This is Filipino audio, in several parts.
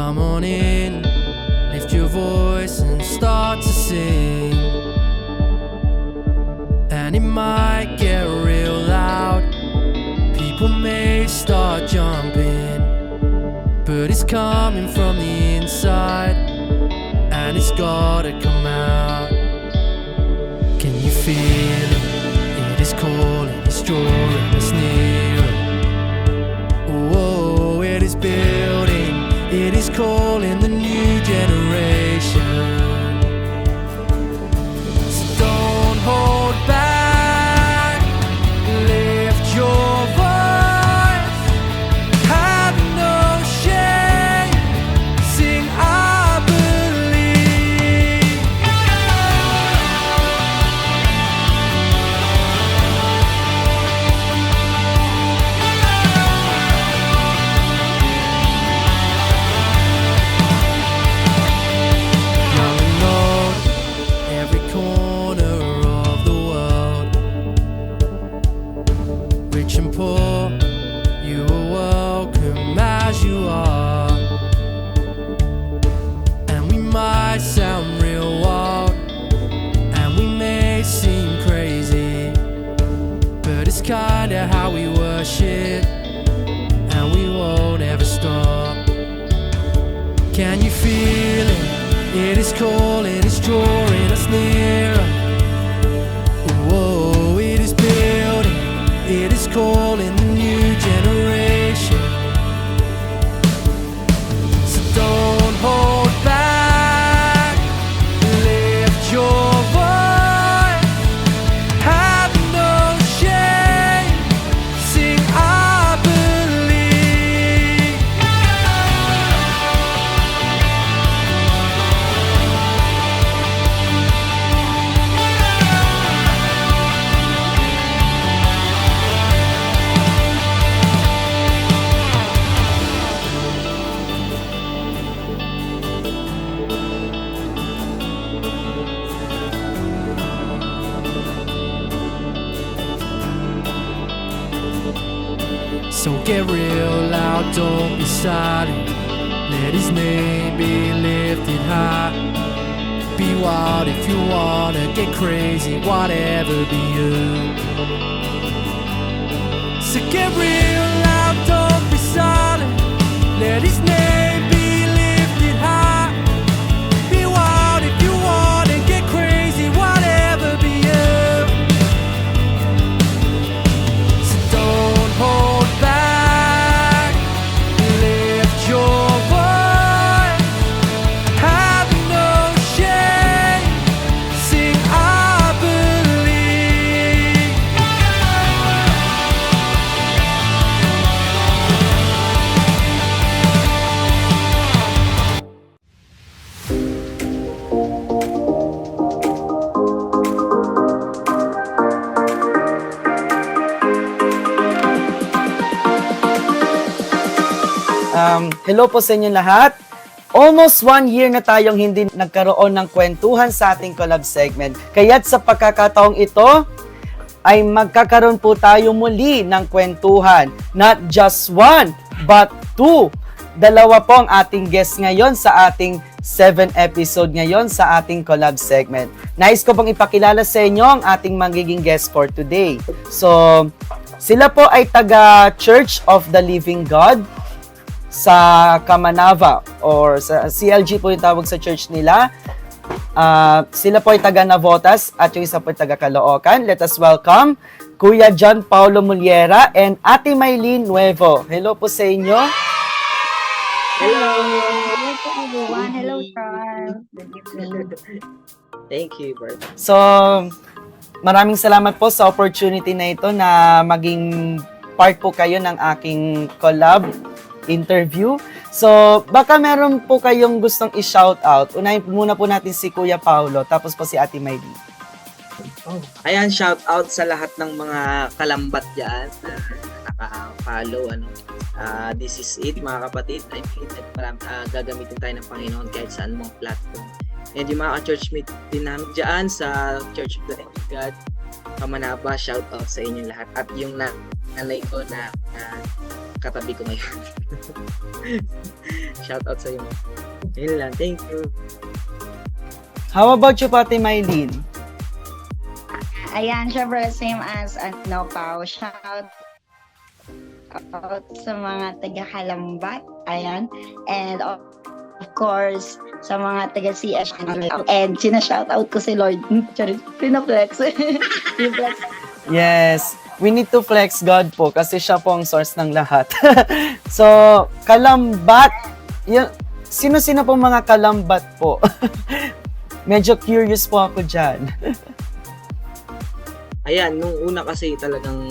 come on in, lift your voice and start to sing. And it might get real loud, people may start jumping, but it's coming from the inside, and it's gotta come out. Can you feel it? It is calling, it's drawing us nearer. Oh, it is building, it is calling the new generation. So don't hold back, lift your voice, have no shame, sing I believe. Young and old, every corner of the world, rich and poor, you are welcome as you are. And we might sound real wild, and we may seem crazy, but it's kinda how we worship, and we won't ever stop. Can you feel it? It is calling, it's drawing us nearer. Whoa, it is building, it is calling the new generation. So don't hold back, lift your voice, have no shame, sing I believe. So get real loud, don't be silent. Let his name be lifted high. Be wild if you wanna, get crazy, whatever, be you. So get real loud, don't be silent. Let his name be lifted high. Be wild if you wanna, get crazy, whatever, be you. So don't hold back, lift your voice, have no shame, sing I believe. Hello po sa inyo lahat. Almost 1 year na tayong hindi nagkaroon ng kwentuhan sa ating collab segment. Kaya't sa pagkakataong ito, ay magkakaroon po tayo muli ng kwentuhan. Not just one, but two. Dalawa po ang ating guest ngayon sa ating 7 episode ngayon sa ating collab segment. Nais ko pong ipakilala sa inyo ang ating magiging guest for today. So, sila po ay taga Church of the Living God sa Kamanava, or sa CLG po yung tawag sa church nila. Sila po ay taga Navotas at yung isa po ay taga Caloocan. Let us welcome Kuya John Paulo Muliera and Ate Maylene Nuevo. Hello po sa inyo. Hello. Hello po everyone. Hello, Charles. Good evening. Thank you, bro. So, maraming salamat po sa opportunity na ito na maging part po kayo ng aking collab interview. So, baka meron po kayong gustong i-shoutout. Unahin muna po natin si Kuya Paulo, tapos po si Ate Maylene. Ayan, shout out sa lahat ng mga kalambat dyan na naka-follow. This is it, mga kapatid. I mean, gagamitin tayo ng Panginoon kahit saan mong platform. And yung mga ka-churchmate din namin dyan sa Church of the Living God, Kamanaba, shout out sa inyo lahat. At yung nanay ko na katabi ko ngayon. shout out sa iyo. Yun lang, thank you. How about you, Ate Mylene? Ayan, syempre same as Pao. Shout out sa mga taga-Kalambat. Ayan. And of course, sa mga taga-CS. And sina-shout out ko si Lord. Pinaflex. Pinaflex. Yes, we need to flex God po kasi siya po ang source ng lahat. So, Kalambat, sino-sino po mga Kalambat po? Medyo curious po ako dyan. Ayan, nung una kasi talagang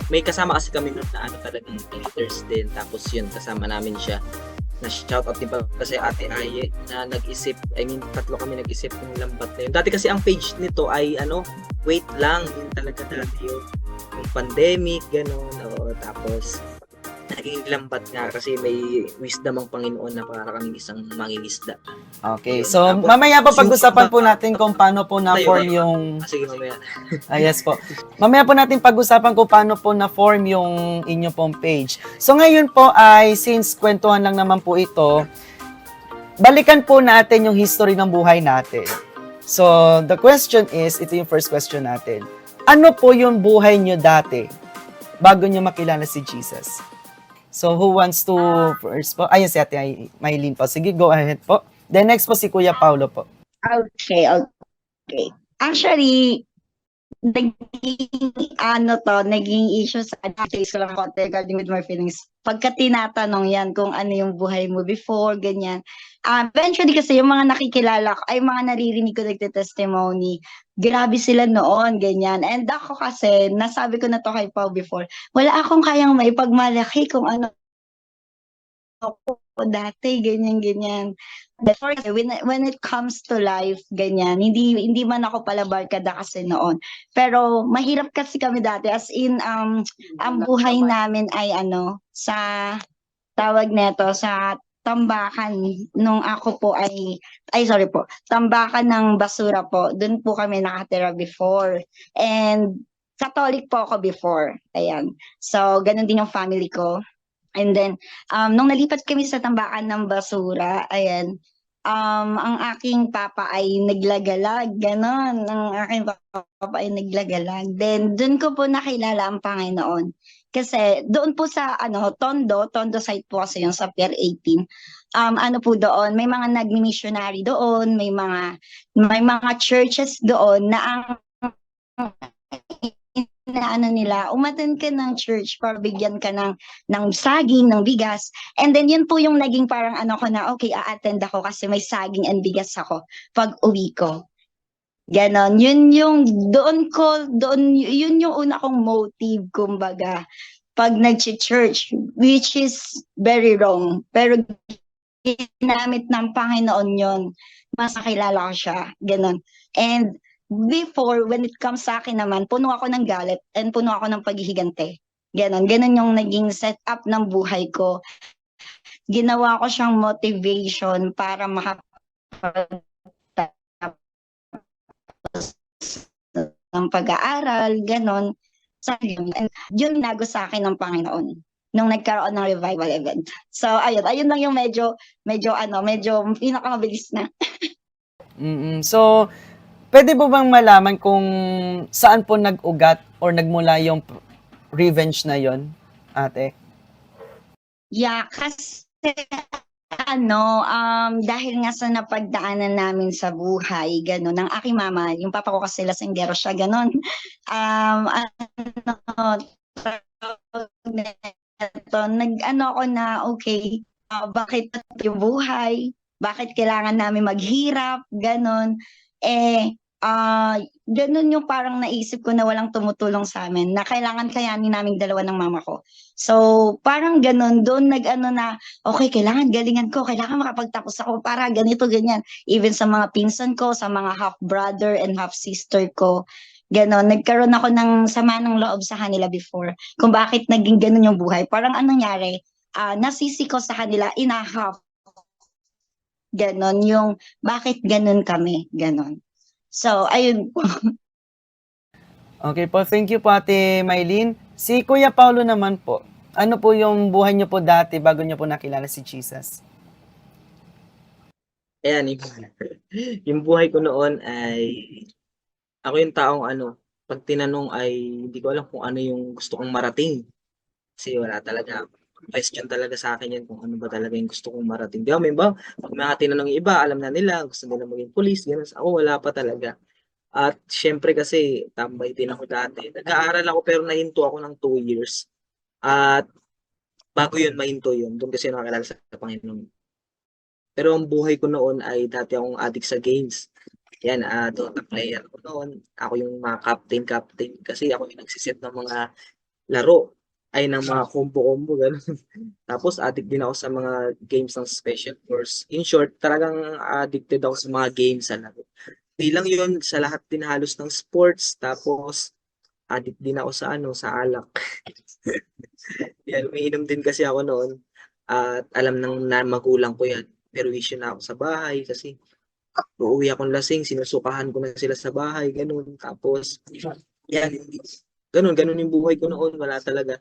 may kasama kasi kami nun na talagang leaders din. Tapos yun, kasama namin siya. Na shoutout din pa kasi Ate Aye na nag-isip, tatlo kami nag-isip ng lambat na yun. Dati kasi ang page nito ay wait lang, yun talaga dati yung pandemic, gano'n. Tapos naging lambat nga kasi may wisdom ang Panginoon na para kaming isang mangingisda. Okay, so mamaya pa pag-usapan po natin kung paano po na-form yung... Sige, mamaya. Yes po. Mamaya po natin pag-usapan kung paano po na-form yung inyo pong page. So ngayon po ay, since kwentuhan lang naman po ito, balikan po natin yung history ng buhay natin. So the question is, ito yung first question natin. Ano po yung buhay nyo dati bago nyo makilala si Jesus? So, who wants to first po? Ayun, si Ate Mylene po. Sige, go ahead po. Then next po si Kuya Paulo po. Okay. Actually, naging issue sa case ko lang konti regarding with my feelings. Pagka tinatanong yan kung ano yung buhay mo before, ganyan. Eventually kasi yung mga nakikilala ko, ay mga naririnig ko nagte-testimony, grabe sila noon, ganyan. And ako kasi, nasabi ko na to kay Pao before, wala akong kayang maipagmalaki kung ano ako dati, ganyan. But when it comes to life, ganyan, hindi man ako pala barkada kasi noon. Pero mahirap kasi kami dati, as in, ang buhay namin ay sa tawag neto, sa tambakan nung ako po tambakan ng basura po. Doon po kami nakatira before. And Catholic po ako before. Ayan. So, ganun din yung family ko. And then, nung nalipat kami sa tambakan ng basura, ayan, ang aking papa ay naglagalag, ganon. Ang aking papa ay naglagalag. Then, doon ko po nakilala ang Panginoon. Kasi doon po sa Tondo site po kasi yung sa Pier 18. Po doon, may mga nagmi-missionary doon, may mga churches doon na nila, umattend ka ng church para bigyan ka ng saging, ng bigas. And then yun po yung naging parang ko na, okay, a-attend ako kasi may saging and bigas ako pag uwi ko. Ganon. Yun yung una kong motive, kumbaga, pag nag-church, which is very wrong. Pero ginamit ng Panginoon yun. Mas nakilala ko siya. Ganon. And before, when it comes sa akin naman, puno ako ng galit and puno ako ng paghihigante. Ganon. Ganon yung naging setup ng buhay ko. Ginawa ko siyang motivation para ng pag-aaral, ganon. And yun nago sa akin ng Panginoon nung nagkaroon ng revival event. So, ayun lang yung medyo pinakamabilis na. So, pwede po bang malaman kung saan po nag-ugat or nagmula yung revenge na yon, ate? Yeah, kasi dahil nga sa napagdaanan namin sa buhay, gano'n, ng aking mama, yung papa ko kasi lasinggero siya, gano'n. Ako na, okay, bakit yung buhay? Bakit kailangan namin maghirap? Gano'n. Ganun yung parang naisip ko na walang tumutulong sa amin, na kailangan kayanin namin dalawa ng mama ko. So, parang ganun, doon na, okay, kailangan galingan ko, kailangan makapagtapos ako para ganito, ganyan. Even sa mga pinsan ko, sa mga half-brother and half-sister ko, ganon, nagkaroon ako ng sama ng loob sa kanila before, kung bakit naging ganun yung buhay. Parang anong nangyari, nasisi ko sa kanila in a half. Ganon, yung bakit ganun kami, ganon. So, ayun po. Okay po, thank you po Ate Mylene. Si Kuya Paulo naman po. Ano po yung buhay niyo po dati bago niyo po nakilala si Jesus? Ayan, yung, yung buhay ko noon ay ako yung taong ano, 'pag tinanong ay hindi ko alam kung ano yung gusto kong marating. Kasi wala talaga, question talaga sa akin 'yan kung ano ba talaga yung gusto kong marating. 'Di ba may iba, 'pag mga tinanong yung iba alam na nila, gusto nila maging pulis, gano'n. Ako wala pa talaga. At siyempre kasi tambay din ako dati. Nag-aaral ako pero nahinto ako ng 2 years. At bago yun mahinto yun, dun kasi ako nakakilala sa Panginoon. Pero ang buhay ko noon ay dati akong addict sa games. Yan, Dota player ako noon. Ako yung mga captain kasi ako yung nagse ng mga laro ay ng mga combo-combo gano'n. Tapos addict din ako sa mga games ng Special Force. In short, talagang addicted ako sa mga games sa laro. Di lang yun, sa lahat din halos ng sports. Tapos addict din ako sa ano, sa alak. Yan, umiinom din kasi ako noon. At alam ng na magulang ko yan. Pero issue na ako sa bahay kasi uuwi akong lasing, sinusukahan ko na sila sa bahay, ganun. Tapos, yan, ganun yung buhay ko noon, wala talaga.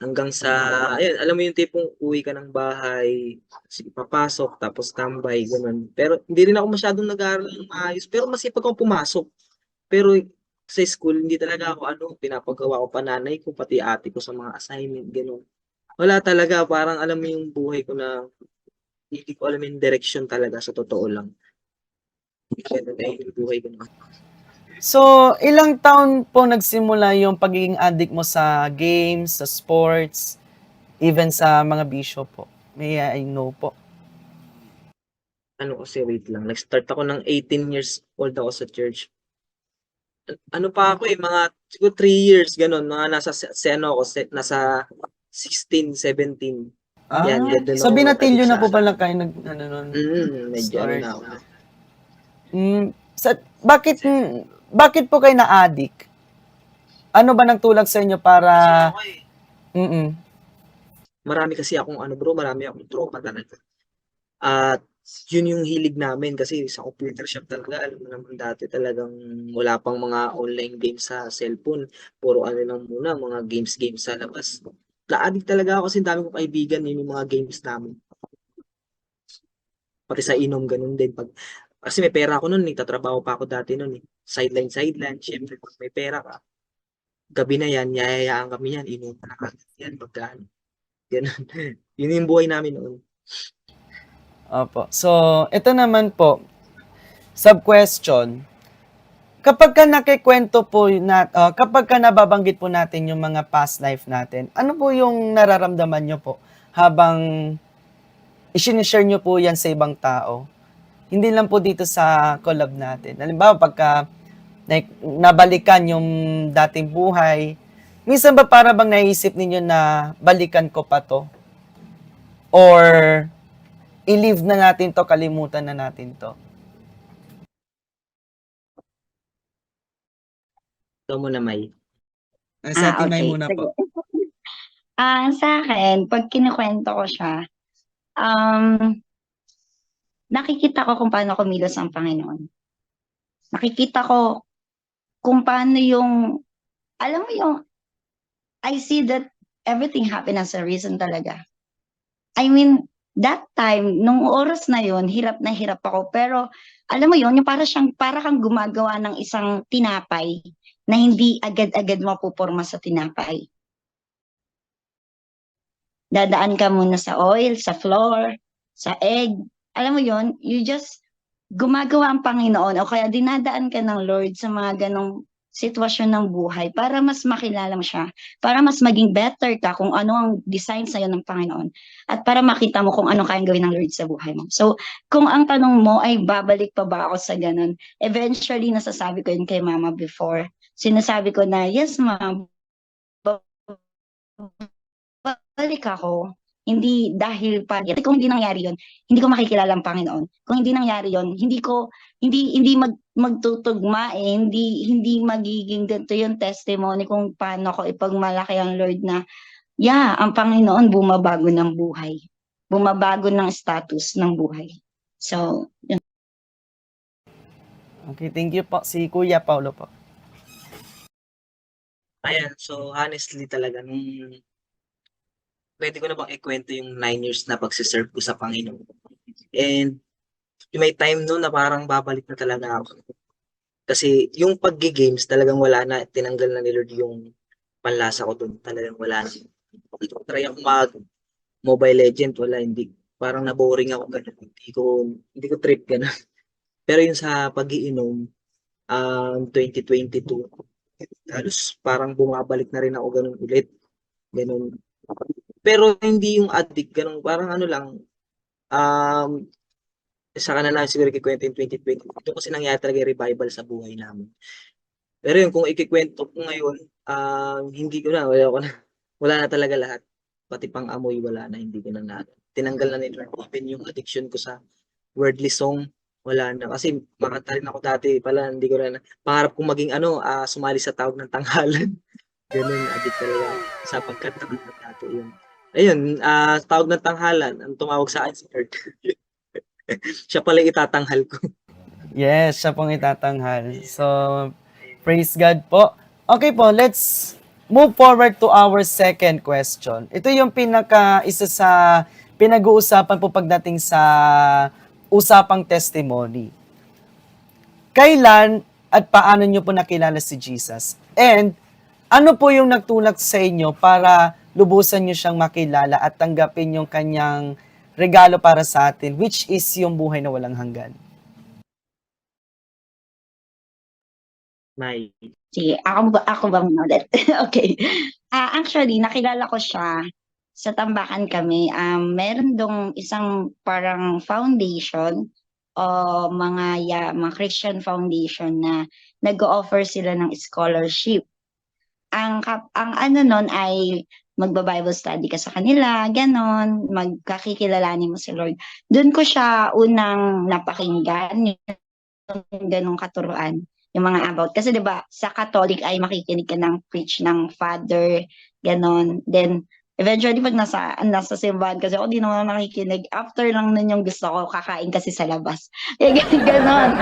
Hanggang sa, ayun, alam mo yung tipong uwi ka ng bahay, sige, papasok, tapos tambay, ganun. Pero hindi rin ako masyadong nag-aaral ng maayos, pero masipag akong pumasok. Pero sa school, hindi talaga ako, ano, pinapagawa ko pa nanay ko, pati ate ko sa mga assignment, ganun. Wala talaga, parang alam mo yung buhay ko na hindi ko alam yung direction talaga sa totoo lang. Ganun na yung buhay ko. So, ilang taon po nagsimula yung pagiging addict mo sa games, sa sports, even sa mga bisyo po? May I know po. Ano kasi, wait lang. Nag-start ako ng 18 years old ako sa church. Ano pa ako mga siguro 3 years, ganun. Mga nasa, ano ako, nasa 16, 17. Yan, doon So ako binatilyo nag-addict na sa po pala kayo nag, ano nun, medyo ano start. na ako. Sa, bakit po kayo na-addict? Ano ba nagtulak sa inyo para, Kasi ako mm marami kasi akong ano bro, marami akong tropa talaga. At yun yung hilig namin kasi sa computer shop talaga, alam mo naman dati talagang wala pang mga online games sa cellphone. Puro ano lang muna, mga games sa labas. Na-addict talaga ako kasi dami kong kaibigan, yun yung mga games namin. Pati sa inom, ganun din. Kasi may pera ako nun, nagtatrabaho pa ako dati nun eh. Sideline. Siyempre, pag may pera ka, gabi na yan, yayayaan kami yan, inom na kagad yan, pagkaan. Ganun. Yun yung buhay namin noon. Opo. So, ito naman po, sub-question. Kapag ka nakikwento po kapag ka nababanggit po natin yung mga past life natin, ano po yung nararamdaman nyo po habang i-share nyo po yan sa ibang tao? Hindi lang po dito sa collab natin. Halimbawa, pagka nabalikan yung dating buhay, minsan ba para bang naisip ninyo na balikan ko pa to? Or i-leave na natin to, kalimutan na natin to? Ikaw mo na, May. Sa Timay Okay. muna Sige. po. Sa akin, pag kinukwento ko siya, nakikita ko kung paano kumilos ang Panginoon. Nakikita ko kung paano yung, alam mo yung, I see that everything happened as a reason talaga. I mean, that time, nung oras na yon, hirap na hirap ako. Pero, alam mo yon, yung para kang gumagawa ng isang tinapay na hindi agad-agad mapupurma sa tinapay. Dadaan ka muna sa oil, sa flour, sa egg. Alam mo yon, you just gumagawa ang Panginoon o kaya dinadaan ka ng Lord sa mga ganong sitwasyon ng buhay para mas makilala mo siya, para mas maging better ka kung ano ang design sa'yo ng Panginoon at para makita mo kung ano kayang gawin ng Lord sa buhay mo. So, kung ang tanong mo ay babalik pa ba ako sa ganon, eventually nasasabi ko yun kay Mama before. Sinasabi ko na, yes ma'am, balik ako, hindi dahil kung hindi nangyari yon, hindi ko makikilala ang Panginoon. Kung hindi nangyari yon, hindi magtutugma hindi magiging ganito yung testimony kung paano ko ipagmalaki ang Lord na ang Panginoon bumabago ng buhay. Bumabago ng status ng buhay. So, yun. Okay, thank you po. Si Kuya Paulo po. Ayan, so honestly talaga, nung pwede ko na bang ikwento yung 9 years na pagsiserve ko sa Panginoon. And may time noon na parang babalik na talaga ako. Kasi yung paggi-games talagang wala na, tinanggal na ni Lord yung panlasa ko doon. Talagang wala na. Try ako mag-Mobile Legend, wala, hindi. Parang na-boring ako ganun. Hindi ko trip ganun. Pero yung sa pag-iinom, 2022, halos parang bumabalik na rin ako ganun ulit. Ganun. Pero hindi yung addict, ganun. Parang ano lang, um, saka na lang siguro ikikwento yung 2020. Ito kasi nangyari talaga yung revival sa buhay namin. Pero yun, kung ikikwento ko ngayon, hindi ko na, wala na talaga lahat. Pati pang amoy, wala na, hindi ko na. Tinanggal na nila. Even yung addiction ko sa wordly song, wala na. Kasi makanta rin ako dati pala, hindi ko na. Pangarap kong maging sumali sa tawag ng tanghalan. Ganun, addict talaga ako sa pagkanta ng dati yun. Ayun, tawag ng tanghalan, ang tumawag sa akin si Kurt. Siya pala yung itatanghal ko. Yes, siya pong itatanghal. So, praise God po. Okay po, let's move forward to our second question. Ito yung isa sa pinag-uusapan po pagdating sa usapang testimony. Kailan at paano nyo po nakilala si Jesus? And ano po yung nagtulak sa inyo para lubusan nyo siyang makilala at tanggapin yung kanyang regalo para sa atin, which is yung buhay na walang hanggan? May Sige, ako ba muna ulit? Okay. Actually, nakilala ko siya sa tambakan kami. Meron dong isang parang foundation o mga Christian foundation na nag-o-offer sila ng scholarship. Ang ano nun ay magba-Bible study ka sa kanila, ganon, magkakikilalanin mo si Lord. Doon ko siya unang napakinggan, yung ganong katuruan, yung mga about. Kasi 'di ba sa Catholic ay makikinig ka ng preach ng father, ganon. Then, eventually, pag nasa simbahan kasi ako, di naman ako nakikinig. After lang nun yung gusto ko, kakain kasi sa labas. Kaya ganon.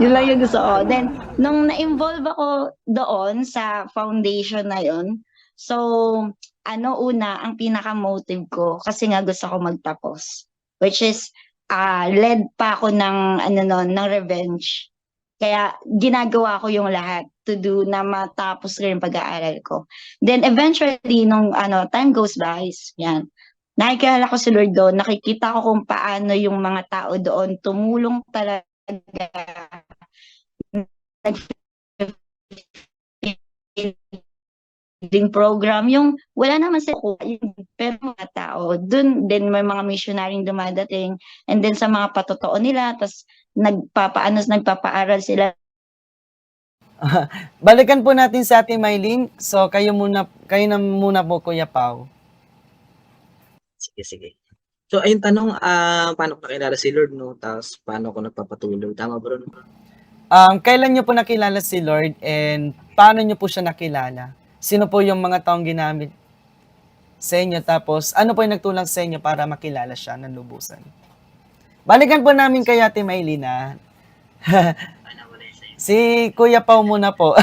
Yun lang yung gusto ko. Then, nung na-involve ako doon sa foundation na yun, so, una, ang pinaka-motive ko, kasi nga gusto ko magtapos. Which is, led pa ako ng revenge. Kaya, ginagawa ko yung lahat to do na matapos ko yung pag-aaral ko. Then, eventually, nung time goes by, yan, nakikilala ko si Lord doon, nakikita ko kung paano yung mga tao doon tumulong talaga feeding program, yung wala naman sa pero mga tao, dun din may mga missionaryong dumadating, and then sa mga patotoo nila, tas nagpapaaral sila. Balikan po natin sa ating Maylin. So, kayo na muna po, Kuya Pao. Sige. So, ayun tanong, paano ko nakilala si Lord, no? Tapos, paano ko nagpapatuloy? Tama, bro? Kailan nyo po nakilala si Lord and paano nyo po siya nakilala? Sino po yung mga taong ginamit sa inyo? Tapos, ano po yung nagtulak sa inyo para makilala siya ng lubusan? Balikan po namin kay Ate Maylin, ha? Si Kuya Pao muna po.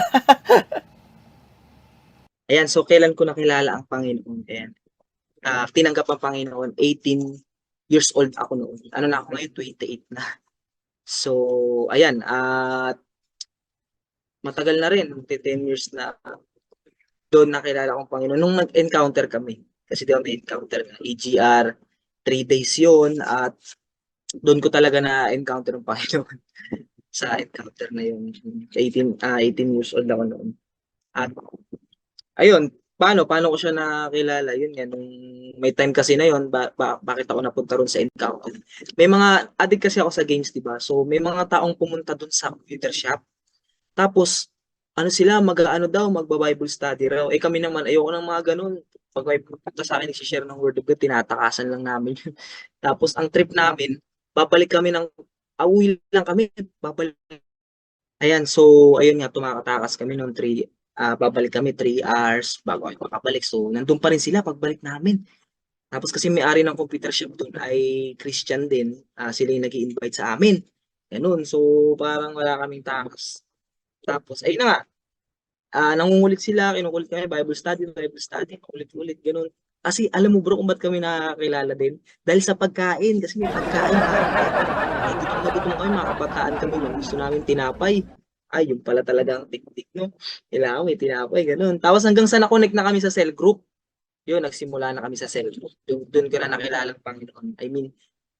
Ayan, so kailan ko nakilala ang Panginoon? And tinanggap ang Panginoon, 18 years old ako noon. Ano na ako ngayon? 28 na. So, ayan, at matagal na rin, 10 years na doon nakilala kong Panginoon. Nung nag-encounter kami, kasi di ba may encounter na EGR, 3 days yun, at doon ko talaga na-encounter ang Panginoon sa encounter na yun. 18 years old ako noon. At ayun, paano ko siya nakilala? Yun nga, nung may time kasi na yun, bakit ako napunta ron sa encounter? May mga addict kasi ako sa games, di ba? So, may mga taong pumunta dun sa computer shop. Tapos, sila, magba-Bible study raw. Kami naman, ayoko ng mga ganun. Pag may pupunta sa akin, nag-share ng word of God, tinatakasan lang namin yun. Tapos, ang trip namin, uwi lang kami, babalik. Ayan, so, ayun nga, tumatakas kami noon, babalik kami 3 hours bago ay makabalik. So, nandun pa rin sila pagbalik namin. Tapos kasi may-ari ng computer shop doon ay Christian din. Sila yung nag-i-invite sa amin. Ganun. So, parang wala kaming takas. Tapos, ayun na nga. Nangungulit sila, kinukulit kami, Bible study, ulit-ulit, ganun. Kasi alam mo bro kung ba't kami nakakilala din? Dahil sa pagkain, kasi may pagkain kahit gutom na gutom kami, mga kabataan kami nung gusto namin tinapay. Ay, yun pala talagang tiktik, no? Kailangan may tinapay, ganun. Tapos hanggang sa na-connect na kami sa cell group, yun, nagsimula na kami sa cell group. Doon ko na nakilala ang Panginoon. I mean,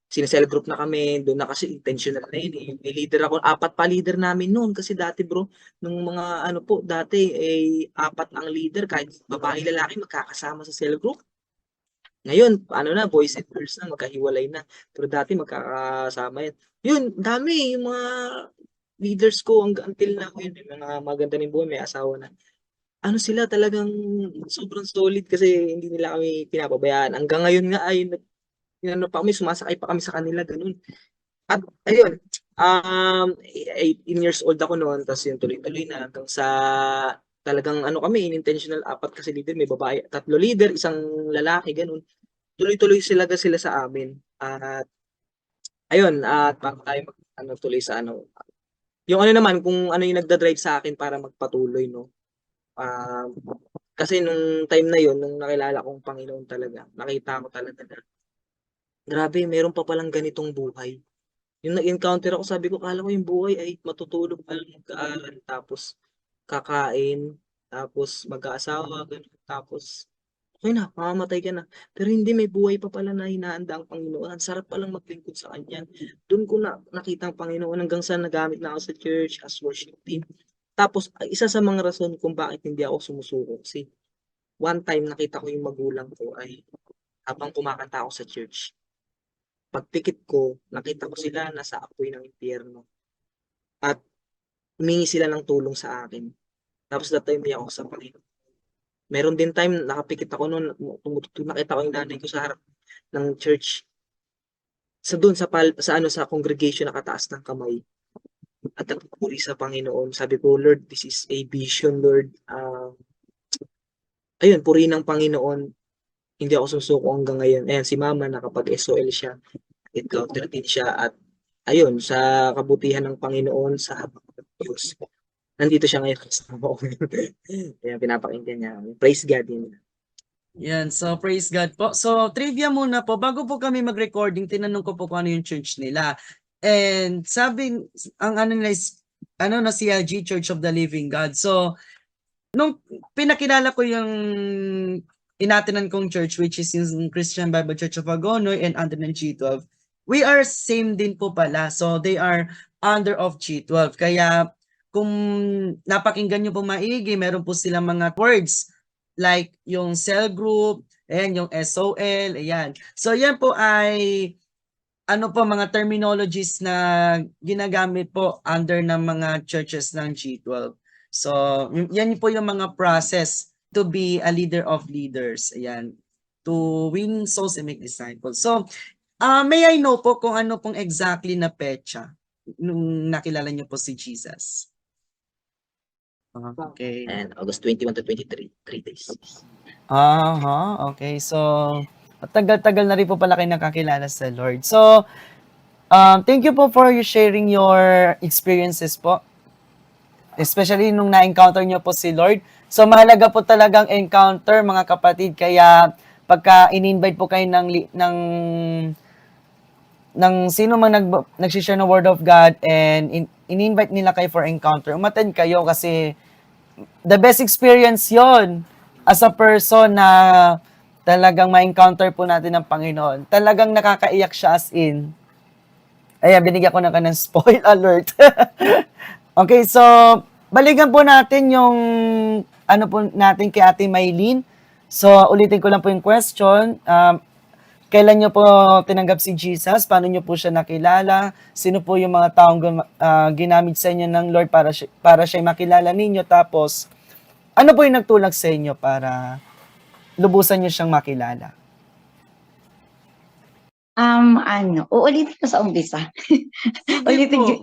sinesell group na kami, doon na kasi intentional na yun eh. May leader ako, 4 pa leader namin noon kasi dati bro, nung mga ano po, dati eh 4 ang leader, kahit babae lalaki magkakasama sa cell group. Ngayon, ano na, boys and girls na, magkahiwalay na. Pero dati magkakasama yan. Yun, dami, yung mga leaders ko until now, yun, yung mga maganda rin buhay, may asawa na. Ano sila talagang sobrang solid kasi hindi nila kami pinapabayaan. Hanggang ngayon nga ay ano pa kami, sumasakay pa kami sa kanila, ganun. At ayun, 18 years old ako noon, tapos yun tuloy-tuloy na hanggang sa talagang ano kami, intentional 4 kasi leader, may babae, 3 leader, isang lalaki, ganun. Tuloy-tuloy sila sa amin. At ayun, at bago tayo ano, tuloy sa ano, yung ano naman, kung ano yung nagda-drive sa akin para magpatuloy, no? Ah, kasi nung time na yun, nung nakilala kong Panginoon talaga, nakita ko talaga na, grabe, meron pa palang ganitong buhay. Yung nag-encounter ako, sabi ko, kala ko yung buhay ay matutulog pa lang mag-aaral, tapos kakain, tapos mag-aasawa, ganun, tapos okay na, mamamatay ka na. Pero hindi, may buhay pa pala na hinahanda ang Panginoon. Ang sarap palang maglingkod sa Kanya. Doon ko na nakita ang Panginoon hanggang sa nagamit na ako sa church as worship team. Tapos, isa sa mga rason kung bakit hindi ako sumusuko. Kasi one time nakita ko yung magulang ko ay habang kumakanta ako sa church. Pagpikit ko, nakita ko sila nasa apoy ng impyerno. At humingi sila ng tulong sa akin. Tapos that time ako sa Panginoon. Meron din time nakapikit ako noon, nakita ko yung nanay ko sa harap ng church. Sa doon sa ano sa congregation nakataas ng kamay at nagpupuri sa Panginoon. Sabi ko, Lord, this is a vision, Lord. Ayun, puri ng Panginoon. Hindi ako susuko hanggang ngayon. Ayan, si Mama nakapag-SOL siya. Encounter din siya at ayun, sa kabutihan ng Panginoon, sa habang ng Diyos. Nandito siya ngayon kasama ko. Ayan, pinapakinggan niya. Praise God yun. Yan, so praise God po. So trivia muna po, bago po kami mag-recording, tinanong ko po kung ano yung church nila. And sabi, ang ano nila is, ano na CLG, Church of the Living God. So, nung pinakilala ko yung inatinan kong church, which is yung Christian Bible Church of Agonoy and under ng G12, we are same din po pala. So, they are under of G12. Kaya, kung napakinggan nyo po maigi, meron po silang mga words like yung cell group, and yung SOL, ayan. So, yan po ay ano po mga terminologies na ginagamit po under ng mga churches ng G12. So, yan po yung mga process to be a leader of leaders. Ayan. To win souls and make disciples. So, may I know po kung ano pong exactly na petsa nung nakilala niyo po si Jesus? Okay. And August 21 to 23, 3 days. Aha, okay. So, tagal-tagal na rin po pala kayo nakakilala sa Lord. So, thank you po for you sharing your experiences po. Especially nung na-encounter nyo po si Lord. So, mahalaga po talagang encounter, mga kapatid. Kaya, pagka in-invite po kayo ng sino mang nag-share ng Word of God and in-invite nila kayo for encounter, umattend kayo kasi the best experience yon as a person na talagang ma-encounter po natin ng Panginoon. Talagang nakakaiyak siya as in. Ayan, binigyan ko na ka ng spoil alert. Okay, so balikan po natin yung ano po natin kay Ate Maylene. So, ulitin ko lang po yung question. Kailan nyo po tinanggap si Jesus? Paano nyo po siya nakilala? Sino po yung mga taong ginamit sa inyo ng Lord para siya makilala ninyo? Tapos, ano po yung nagtulak sa inyo para lubusan nyo siyang makilala? Uulitin ko sa umpisa. Sige Ulitin po. ko.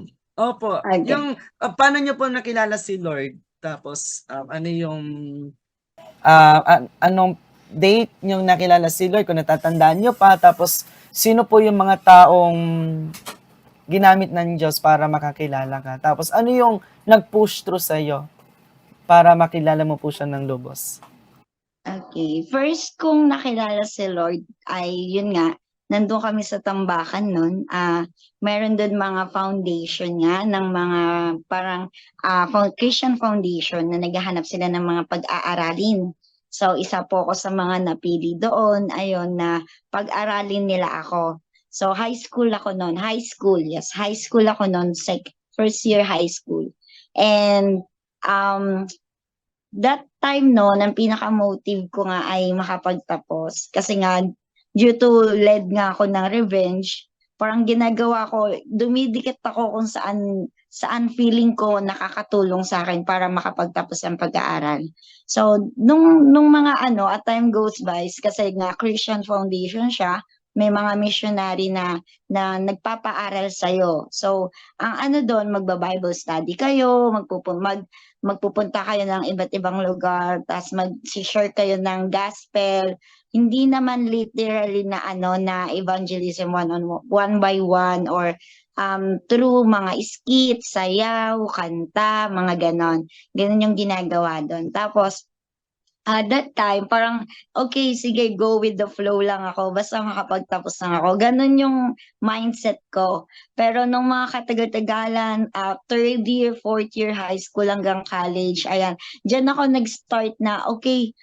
Opo. Okay. Yung, paano nyo po nakilala si Lord? Tapos, ano yung, anong date nyo nakilala si Lord? Kung natatandaan nyo pa. Tapos, sino po yung mga taong ginamit ng Diyos para makakilala ka? Tapos, ano yung nag-push through sa'yo para makilala mo po siya ng lubos? Okay. First kong nakilala si Lord ay yun nga, nandun kami sa Tambakan nun. Meron doon mga foundation nga ng mga parang Christian foundation na naghahanap sila ng mga pag-aaralin. So isa po ako sa mga napili doon, ayun na pag-aralin nila ako. So high school ako noon, high school ako noon, first year high school. And that time no, ang pinaka-motive ko nga ay makapagtapos. Kasi nga, due to led nga ako ng revenge, parang ginagawa ko, dumidikit ako kung saan feeling ko nakakatulong sa akin para makapagtapos ang pag-aaral. So, nung mga at time goes by, kasi nga Christian Foundation siya, may mga missionary na nagpapaaral sa'yo. So, ang doon, magba-Bible study kayo, magpupunta kayo ng iba't ibang lugar, tapos mag-share kayo ng gospel. Hindi naman literally na na evangelism one by one or through mga skits, sayaw, kanta, mga ganon. Ganon yung ginagawa doon. Tapos, that time, parang, okay, sige, go with the flow lang ako. Basta makapagtapos lang ako. Ganon yung mindset ko. Pero nung mga katagal-tagalan, third year, fourth year high school hanggang college, ayan, dyan ako nag-start na, okay,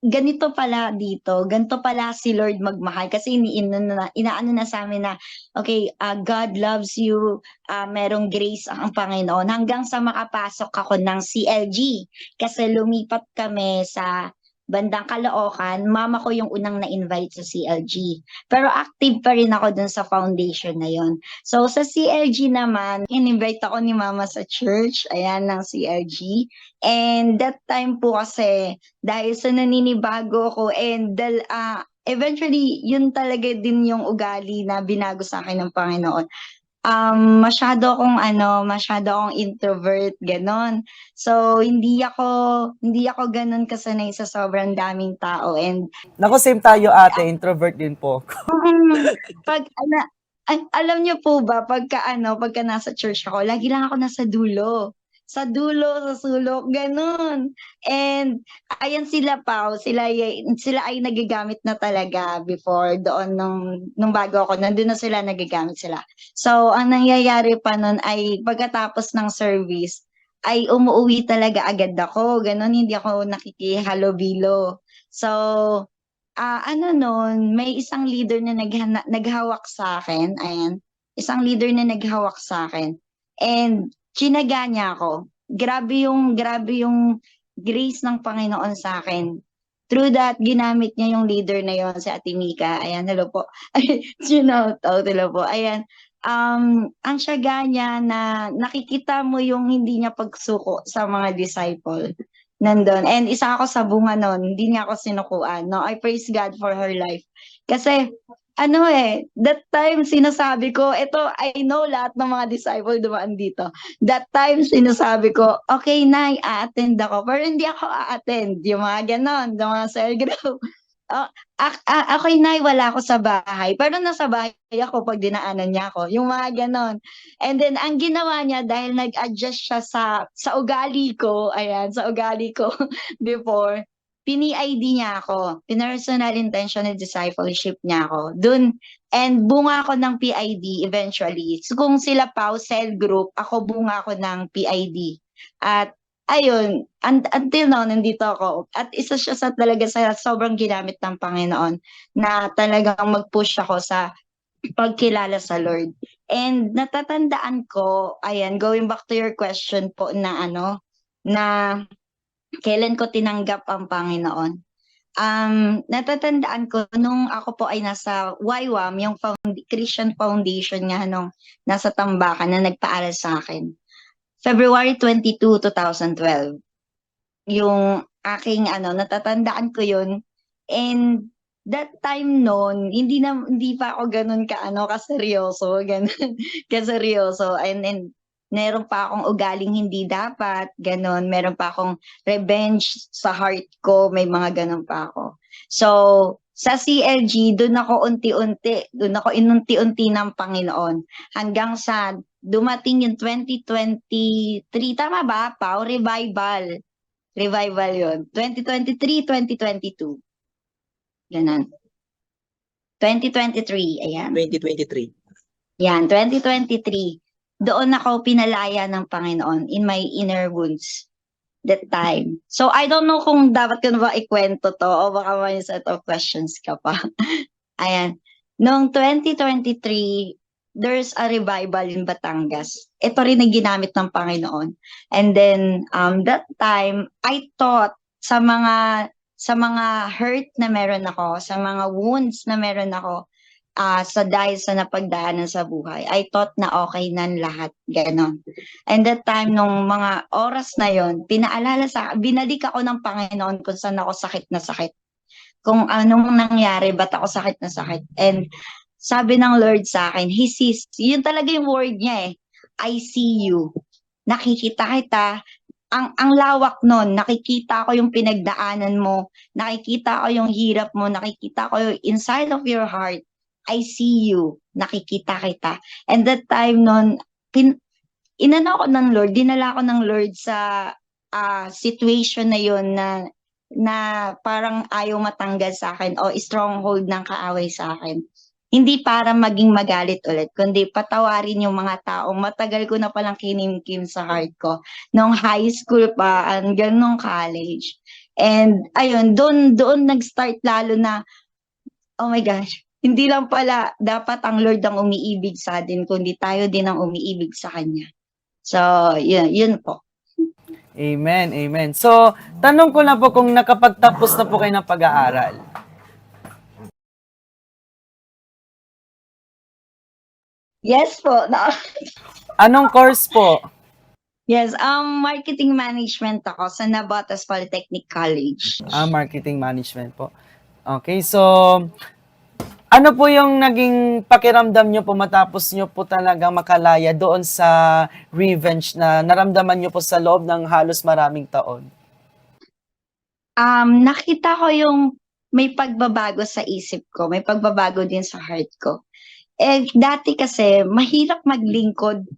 ganito pala dito, ganito pala si Lord magmahal kasi inaano na sa amin na okay, God loves you, merong grace ang Panginoon hanggang sa makapasok ako ng CLG kasi lumipat kami sa bandang Caloocan, mama ko yung unang na-invite sa CLG. Pero active pa rin ako dun sa foundation na yon. So sa CLG naman, in-invite ako ni mama sa church, ayan, ng CLG. And that time po kasi, dahil sa naninibago ko and eventually, yun talaga din yung ugali na binago sa akin ng Panginoon. Masyado akong introvert, ganon. So, hindi ako ganon kasanay sa sobrang daming tao. And, Nako, same tayo ate, introvert din po. pag, alam niyo po ba, pagka nasa church ako, lagi lang ako nasa dulo. Sa sulok, ganun. And, ayan sila pa, sila ay nagagamit na talaga before doon nung bago ako, nandun na sila, nagagamit sila. So, ang nangyayari pa nun ay pagkatapos ng service, ay umuwi talaga agad ako, ganun, hindi ako nakikihalobilo. So, nun, may isang leader na naghawak sa akin, ayan, isang leader na naghawak sa akin. And, chinaga niya ako. Grabe yung grace ng Panginoon sa akin. Through that, ginamit niya yung leader na yon, si Ate Mika. Ayan, hello po. Hello po. Ayan. Ang syaga niya na nakikita mo yung hindi niya pagsuko sa mga disciple. Nandun. And isa ako sa bunga nun. Hindi niya ako sinukuan. No? I praise God for her life. Kasi, that time sinasabi ko, I know lahat ng mga disciple dumaan dito. That time sinasabi ko, okay, Nay, a-attend ako. Pero hindi ako a-attend. Yung mga ganon, yung mga cell group. Okay, Nay, wala ako sa bahay. Pero nasa bahay ako pag dinaanan niya ako. Yung mga ganon. And then, ang ginawa niya, dahil nag-adjust siya sa ugali ko, sa ugali ko before, pini-ID niya ako. Personal intentional discipleship niya ako. Dun, and bunga ako ng PID eventually. So kung sila pa, cell group, ako bunga ako ng PID. At ayun, until now, nandito ako. At isa siya talaga sa sobrang ginamit ng Panginoon na talagang mag-push ako sa pagkilala sa Lord. And natatandaan ko, going back to your question po na kailan ko tinanggap ang Panginoon. Natatandaan ko nung ako po ay nasa YWAM, yung Christian Foundation nga nasa Tambakan na nagpaaral sa akin. February 22, 2012. Yung aking natatandaan ko yun. And that time noon, hindi pa ako ganun kaseryoso, kaseryoso. And meron pa akong ugaling hindi dapat, ganon. Meron pa akong revenge sa heart ko, may mga ganon pa ako. So, sa CLG, doon ako inunti-unti ng Panginoon. Hanggang sa dumating yung 2023, tama ba, Pao? Revival. Revival yon. 2023, 2022. Ganun. 2023, ayan. 2023. Yan, 2023. Doon ako pinalaya ng Panginoon in my inner wounds that time. So, I don't know kung dapat ko na ba ikwento to o baka may set of questions ka pa. Ayan. Noong 2023, there's a revival in Batangas. Ito rin ang ginamit ng Panginoon. And then, that time, I thought sa mga hurt na meron ako, sa mga wounds na meron ako, dahil sa napagdaanan sa buhay, I thought na okay nan lahat, ganon. And that time, nung mga oras na yon, binalik ako ng Panginoon kung saan ako sakit na sakit. Kung anong nangyari, ba't ako sakit na sakit. And sabi ng Lord sa akin, He sees, yun talaga yung word niya I see you. Nakikita kita. Ang lawak nun, nakikita ko yung pinagdaanan mo, nakikita ko yung hirap mo, nakikita ko yung inside of your heart. I see you, nakikita kita. And that time nun, inano ko ng Lord, dinala ko ng Lord sa situation na yun na parang ayaw matanggal sa akin o stronghold ng kaaway sa akin. Hindi para maging magalit ulit, kundi patawarin yung mga taong matagal ko na palang kinimkim sa heart ko. Nung high school pa, hanggang nung college. And ayun, doon nag-start lalo na, oh my gosh, hindi lang pala dapat ang Lord ang umiibig sa atin, kundi tayo din ang umiibig sa Kanya. So, yun po. Amen, amen. So, tanong ko lang po kung nakapagtapos na po kayo ng pag-aaral. Yes po. Anong course po? Yes, marketing management ako sa Navotas Polytechnic College. Marketing management po. Okay, so ano po yung naging pakiramdam nyo po matapos nyo po talagang makalaya doon sa revenge na naramdaman nyo po sa loob ng halos maraming taon? Nakita ko yung may pagbabago sa isip ko, may pagbabago din sa heart ko. Dati kasi, mahirap maglingkod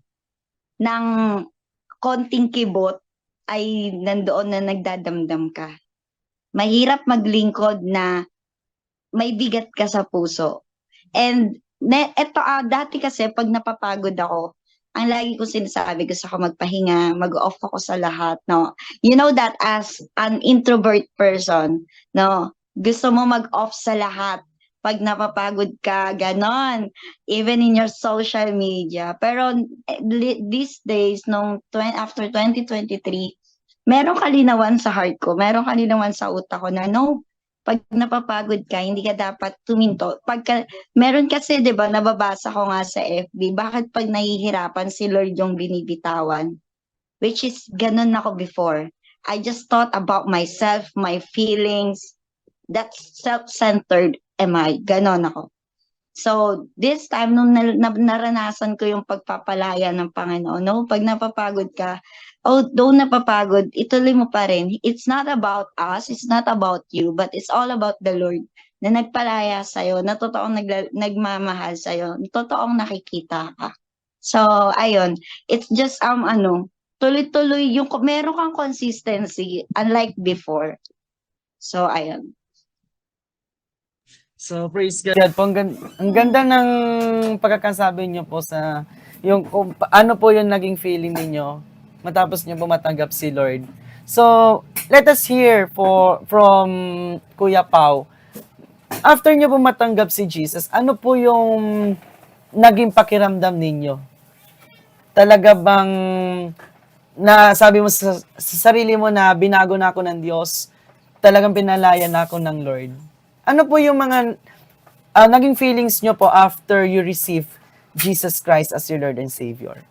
ng konting kibot ay nandoon na nagdadamdam ka. Mahirap maglingkod na may bigat ka sa puso. And dati kasi pag napapagod ako, ang lagi ko sinasabi, gusto ko magpahinga, mag-off ako sa lahat, no? You know that as an introvert person, no? Gusto mo mag-off sa lahat. Pag napapagod ka, ganon. Even in your social media. Pero these days, after 2023, merong kalinawan sa heart ko, merong kalinawan sa utak ko na no, pag napapagod ka, hindi ka dapat tuminto. Meron kasi, di ba, nababasa ko nga sa FB, bakit pag nahihirapan si Lord yung binibitawan? Which is, ganon ako before. I just thought about myself, my feelings. That's self-centered am I. Ganon ako. So, this time, nung naranasan ko yung pagpapalaya ng Panginoon, no, pag napapagod ka, though napapagod, ituloy mo pa rin. It's not about us, it's not about you, but it's all about the Lord na nagpalaya sa'yo, na totoong nagmamahal sa'yo, totoong nakikita ka. So, ayun, it's just, tuloy-tuloy, meron kang consistency, unlike before. So, ayun. So, praise God po. Ang ganda ng pagkakasabi niyo po sa yung kung ano po yung naging feeling niyo matapos niyo po matanggap si Lord. So, let us hear from Kuya Pao. After niyo po matanggap si Jesus, ano po yung naging pakiramdam ninyo? Talaga bang sabi mo sa sarili mo na binago na ako ng Diyos, talagang pinalaya na ako ng Lord? Ano po yung mga naging feelings nyo po after you receive Jesus Christ as your Lord and Savior?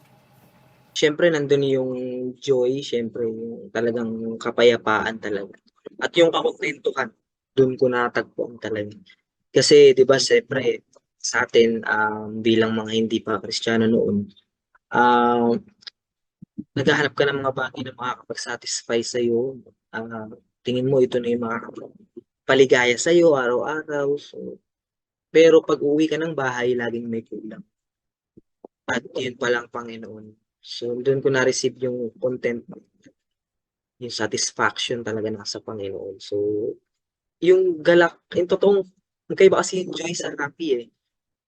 Siyempre, nandun yung joy, siyempre, yung talagang kapayapaan talaga. At yung kakontentuhan, doon ko natagpuan talaga. Kasi, di ba, siyempre, sa atin, bilang mga hindi pa Kristiyano noon, naghahanap ka ng mga bagay na makakapag-satisfy sa'yo. Tingin mo, ito na yung paligaya sa iyo araw-araw. So, pero pag uwi ka ng bahay, laging may kulang. At yun palang Panginoon. So, doon ko na-receive yung content. yung satisfaction talaga nasa Panginoon. So, yung galak, yung totoong, magkaiba kasi yung joy sa happy eh.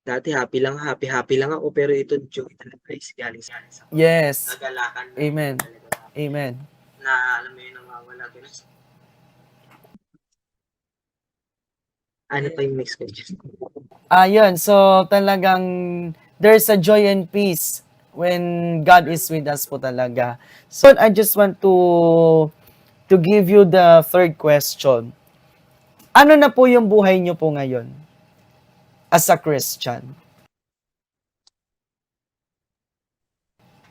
Dati happy lang ako, pero ito joy talaga is galing sa Yes. kagalakan na Amen. talaga Amen. na alam mo yun, nawawala doon. Ano pa yung next question? Yun. So, talagang there's a joy and peace when God is with us po talaga. So, I just want to give you the third question. Ano na po yung buhay niyo po ngayon as a Christian?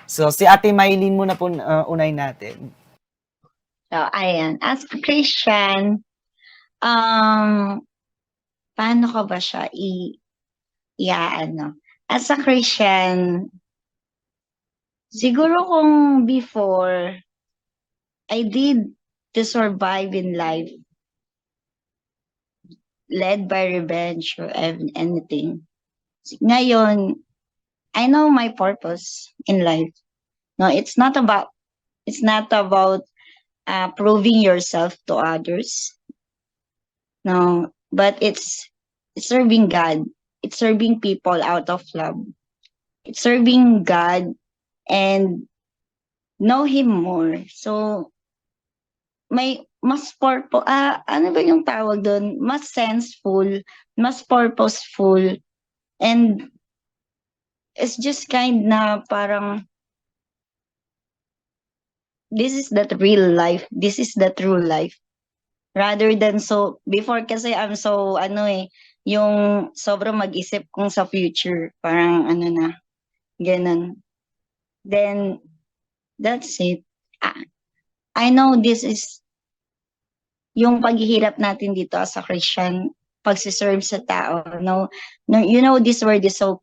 So, si Ate Maylene muna po unay natin. So, ayan. As a Christian, paano ko ba siya ano? As a Christian, siguro kung before, I did to survive in life, led by revenge or anything. Ngayon, I know my purpose in life. No, it's not about proving yourself to others. No, but it's serving God. It's serving people out of love. It's serving God and know Him more. So, may mas ano ba yung tawag doon? Mas senseful, mas purposeful, and it's just kind na parang this is the real life. This is the true life. Rather than so, before kasi I'm so, yung sobrang mag-isip kung sa future. Parang ano na, ganun. Then, that's it. I know this is yung paghihirap natin dito as a Christian, pagsiserve sa tao. No, you know, this world is so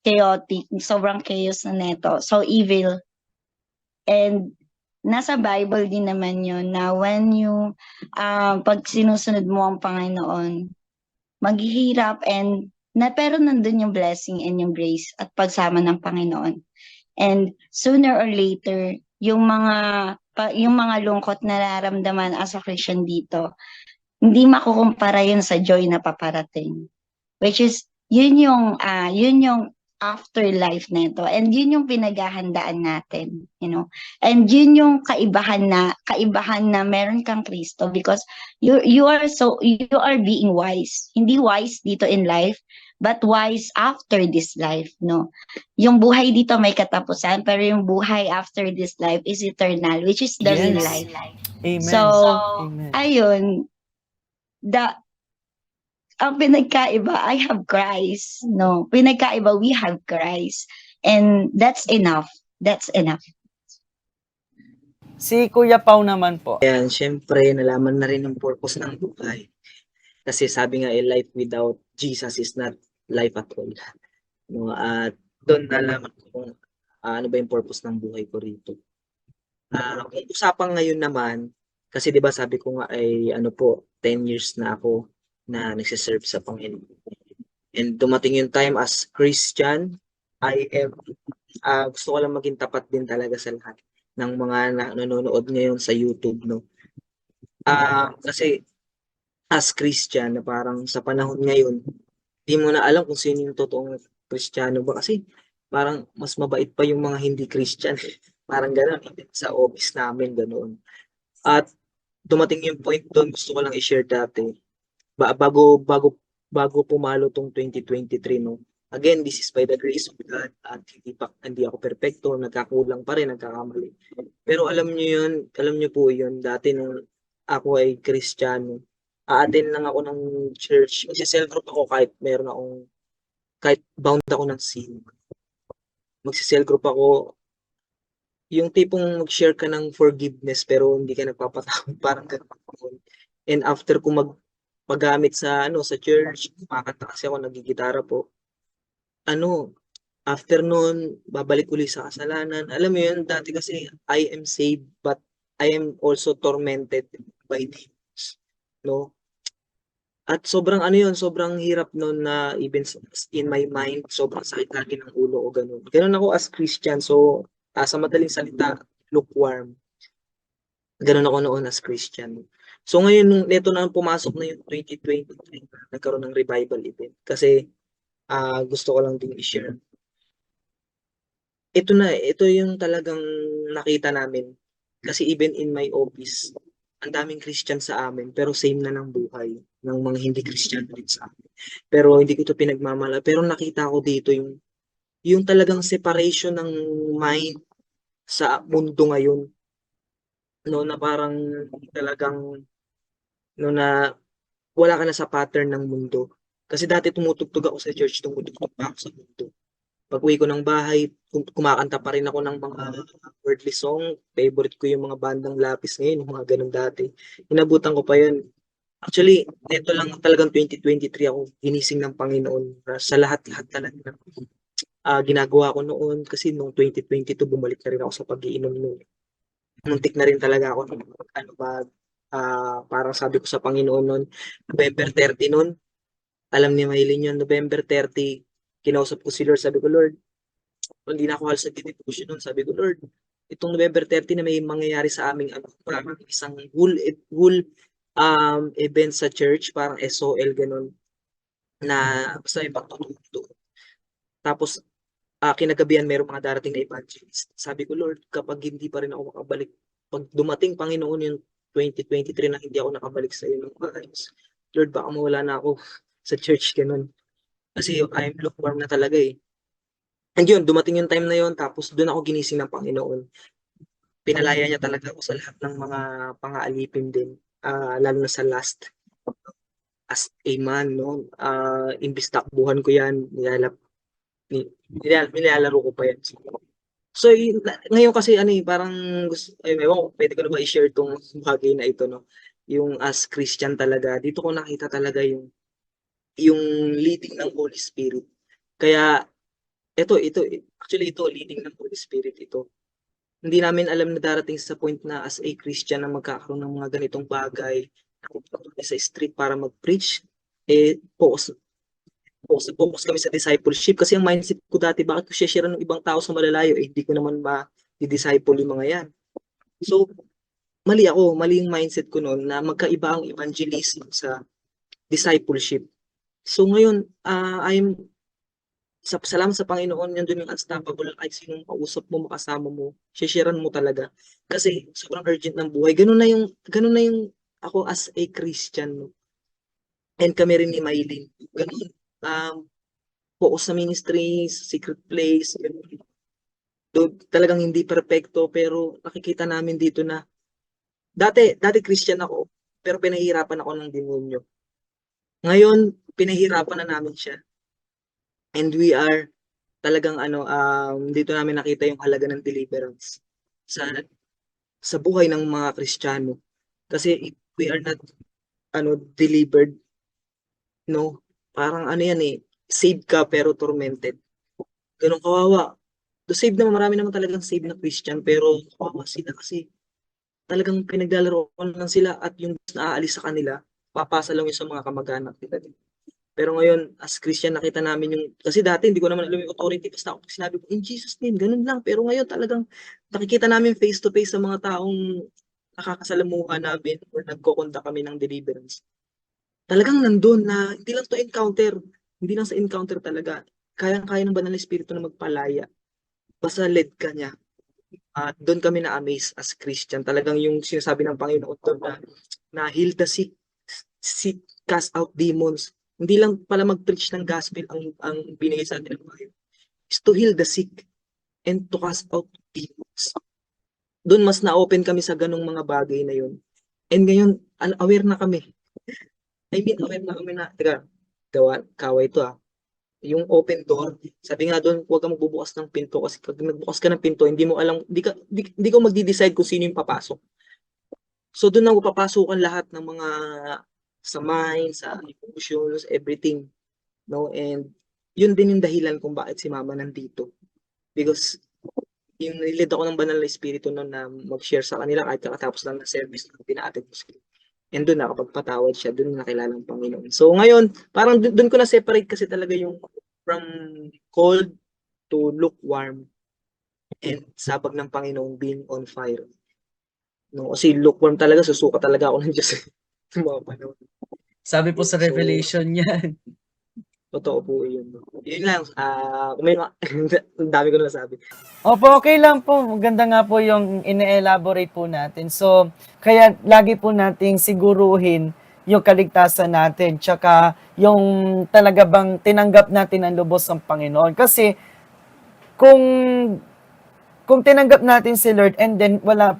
chaotic, sobrang chaos na neto, so evil. And nasa Bible din naman yun na when you, pag sinusunod mo ang Panginoon, maghihirap pero nandun yung blessing and yung grace at pagsama ng Panginoon. And sooner or later, yung mga lungkot na nararamdaman as a Christian dito, hindi makukumpara yun sa joy na paparating. Which is, yun yung afterlife nito. And yun yung pinaghahandaan natin, you know. And yun yung kaibahan na meron kang Kristo because you are being wise. Hindi wise dito in life, but wise after this life, no. Yung buhay dito may katapusan, pero yung buhay after this life is eternal, which is the real Yes. life. Amen. So, Amen. ayun, ang pinagkaiba, I have Christ. No, pinagkaiba, we have Christ. And that's enough. That's enough. Si Kuya Pao naman po. Ayan, syempre, nalaman na rin ang purpose ng buhay. Kasi sabi nga, life without Jesus is not life at all. No, at doon nalaman ko kung ano ba yung purpose ng buhay ko rito. Kung usapan ngayon naman, kasi 'di ba sabi ko nga ay 10 years na ako na nagsiserve sa Panginoon. And dumating yung time as Christian, gusto ko lang maging tapat din talaga sa lahat ng mga nanonood ngayon sa YouTube, no. Kasi as Christian na parang sa panahon ngayon, di mo na alam kung sino yung totoong Kristiyano ba kasi parang mas mabait pa yung mga hindi Christian. Parang gano'n, sa office namin, ganoon. At dumating yung point doon, gusto ko lang i-share dati. Bago pumalo tong 2023, no. Again, this is by the grace of God at hindi ako perpekto, nagkakulang pa rin, nagkakamali. Pero alam niyo po yun, dati nung ako ay Kristiyano, a-attend lang ako ng church, magsi-cell group ako kahit bound ako ng sin. Magsi-cell group ako, yung tipong mag-share ka ng forgiveness pero hindi ka nagpapatawad, parang gano'n. And after ko paggamit sa church, kumakanta kasi ako, nagigitara po. After noon, babalik uli sa kasalanan. Alam mo yun, dati kasi I am saved but I am also tormented by demons, no? At sobrang sobrang hirap noon na even in my mind, sobrang sakit lagi ng ulo ko, ganun. Ganun ako as Christian, so sa madaling salita, lukewarm. Ganun ako noon as Christian. So ngayon, nung neto na pumasok na yung 2023, nagkaroon ng revival event. Kasi gusto ko lang din i-share. Ito yung talagang nakita namin. Kasi even in my office, ang daming Christian sa amin, pero same na ng buhay ng mga hindi Christian rin sa amin. Pero hindi ko ito pinagmamala. Pero nakita ko dito yung talagang separation ng mind sa mundo ngayon. No, na parang talagang no na wala ka na sa pattern ng mundo. Kasi dati tumutugtog ako sa church, tumutugtog pa ako sa mundo. Pag-uwi ko ng bahay, kumakanta pa rin ako ng mga worldly song. Favorite ko yung mga bandang Lapis ngayon, yung mga ganun dati. Inabutan ko pa yun. Actually, ito lang talagang 2023 ako ginising ng Panginoon sa lahat-lahat talaga ng ginagawa ko noon. Kasi noong 2022, bumalik na rin ako sa pag-iinom noon. Muntik na rin talaga ako ano ba, parang sabi ko sa Panginoon noon, November 30 noon, alam ni Maylin yun, November 30, kinausap ko si Lord, sabi ko, Lord, hindi na ako halos nag-devotion noon, sabi ko, Lord, itong November 30 na may mangyayari sa aming parang isang whole event sa church, parang SOL ganun, na basta may pagtututo. Tapos, kinagabihan mayroong mga darating na evangelist. Sabi ko, Lord, kapag hindi pa rin ako makabalik, pag dumating, Panginoon, yung 2023 na hindi ako nakabalik sa iyo ng maayos, Lord, baka mawala na ako sa church, ganun. Kasi I'm lukewarm na talaga eh. And yun, dumating yung time na yun, tapos doon ako ginising ng Panginoon. Pinalaya niya talaga ako sa lahat ng mga pang-aalipin din, lalo na sa last. As a man, no? Imbis takbuhan ko yan, nilalaro ko pa yan. So, ngayon kasi parang gusto, ewan ko, pwede ko na ba i-share tong bagay na ito, no? Yung as Christian talaga, dito ko nakita talaga yung leading ng Holy Spirit. Kaya, actually ito, leading ng Holy Spirit ito. Hindi namin alam na darating sa point na as a Christian na magkakaroon ng mga ganitong bagay, sa street para mag-preach, focus kami sa discipleship kasi ang mindset ko dati, bakit ko share ng ibang tao sa malalayo, hindi ko naman ma-disciple yung mga yan. So, mali yung mindset ko noon na magkaiba ang evangelism sa discipleship. So ngayon, salamat sa Panginoon, yan doon yung unstoppable, kahit sinong kausap mo, makasama mo, sharean mo talaga. Kasi sobrang urgent ng buhay. Ganun na yung ako as a Christian, no? And kami rin ni Maylin. Ganun. Focus sa ministry, sa secret place, ganun. Talagang hindi perpekto, pero nakikita namin dito na dati Christian ako, pero pinahihirapan ako ng demonyo. Ngayon, pinahihirapan na namin siya. And we are talagang dito namin nakita yung halaga ng deliverance sa buhay ng mga Kristiyano. Kasi if we are not delivered, no, parang yan saved ka pero tormented. Ganun kawawa. Save naman, marami naman talagang save na Christian, pero kawawa sila kasi talagang pinaglalaro lang sila at yung naaalis sa kanila, papasa lang yun sa mga kamag-anak nila. Pero ngayon, as Christian, nakita namin kasi dati hindi ko naman alam yung authority, basta ako sinabi ko, in Jesus name, ganun lang. Pero ngayon talagang nakikita namin face to face sa mga taong nakakasalamuhan namin or nagkokonda kami ng deliverance. Talagang nandun na, hindi lang to encounter, hindi lang sa encounter talaga, kayang-kaya ng banal na espiritu na magpalaya. Basta led ka niya. At doon kami na-amaze as Christian. Talagang yung sinasabi ng Panginoon doon na heal the sick, cast out demons. Hindi lang pala mag-preach ng gospel ang binigay sa atin ng Panginoon. Is to heal the sick and to cast out demons. Doon mas na-open kami sa ganong mga bagay na yun. And ngayon, aware na kami. Aware na kami na, kaway ito yung open door, sabi nga doon, huwag kang magbubukas ng pinto kasi pag nagbukas ka ng pinto, hindi mo alam, hindi ko magdi-decide kung sino yung papasok. So doon na papasukan lahat ng mga sa mind, sa emotions, everything. No? And yun din yung dahilan kung bakit si Mama nandito. Because yung nilid ako ng banal na espiritu noon na mag-share sa kanila kahit kakatapos lang ng service na pinaatid ko sila. And doon nakapagpatawad siya, doon nakilala ng Panginoon. So ngayon, parang doon ko na separate kasi talaga yung from cold to lukewarm and sabag ng Panginoon being on fire. No, kasi lukewarm talaga, susuka talaga ako ng Diyos eh. Yung mga panahon. Sabi po sa So, Revelation yan. totoo po yun. Yun lang, kung may ang dami ko na nasabi. Opo, okay lang po. Maganda nga po yung ine-elaborate po natin. So, kaya lagi po nating siguruhin yung kaligtasan natin. Tsaka yung talaga bang tinanggap natin ang lubos ng Panginoon. Kasi kung tinanggap natin si Lord and then wala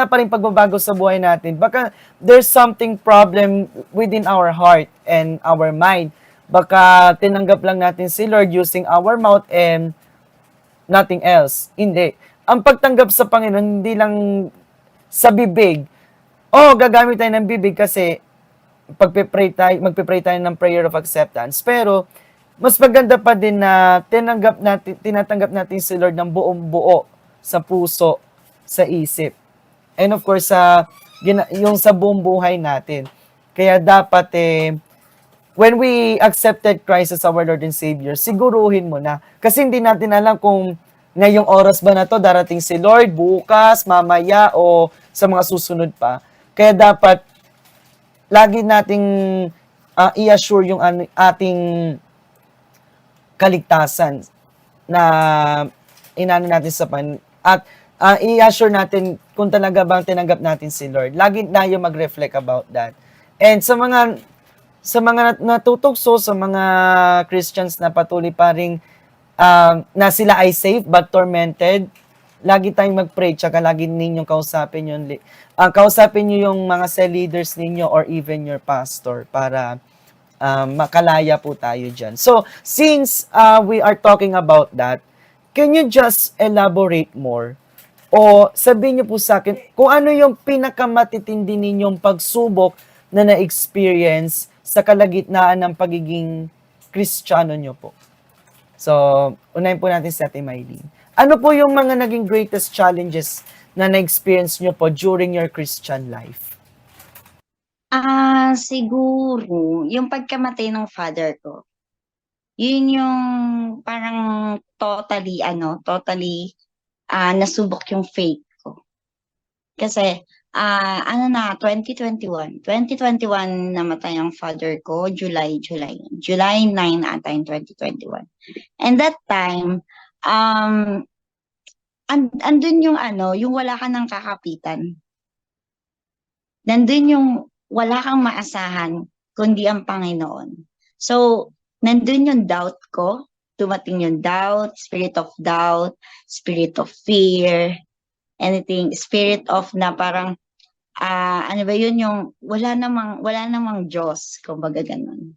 pa rin pagbabago sa buhay natin, baka there's something problem within our heart and our mind. Baka tinanggap lang natin si Lord using our mouth and nothing else. Hindi. Ang pagtanggap sa Panginoon, hindi lang sa bibig. Gagamit tayo ng bibig kasi magpe-pray tayo ng prayer of acceptance. Pero, mas maganda pa din na tinatanggap natin si Lord ng buong buo sa puso, sa isip. And of course, yung sa buong buhay natin. Kaya dapat when we accepted Christ as our Lord and Savior, siguruhin mo na. Kasi hindi natin alam kung ngayong oras ba na to darating si Lord, bukas, mamaya, o sa mga susunod pa. Kaya dapat lagi nating i-assure yung ating kaligtasan na inano natin sa at i-assure natin kung talaga bang tinanggap natin si Lord. Lagi tayo mag-reflect about that. And sa mga natutugso, sa mga Christians na patuloy pa ring na sila ay safe but tormented, lagi tayong mag-pray, tsaka lagi ninyong kausapin nyo yung mga cell leaders ninyo or even your pastor para makalaya po tayo dyan. So, since we are talking about that, can you just elaborate more? O sabihin niyo po sa akin, kung ano yung pinakamatitindi ninyong pagsubok na na-experience sa kalagitnaan ng pagiging Kristiyano nyo po. So, unahin po natin si Ate Mylene. Ano po yung mga naging greatest challenges na na-experience nyo po during your Christian life? Siguro, yung pagkamatay ng father ko, yun yung parang totally nasubok yung faith ko. Kasi, 2021 namatay ang father ko, July 9 ata yung 2021. And that time, andun yung yung wala ka ng kakapitan. Nandun yung wala kang maasahan, kundi ang Panginoon. So, nandun yung doubt ko, dumating yung doubt, spirit of fear, anything, spirit of na parang, ano ba yun yung, wala namang Diyos, kumbaga ganun.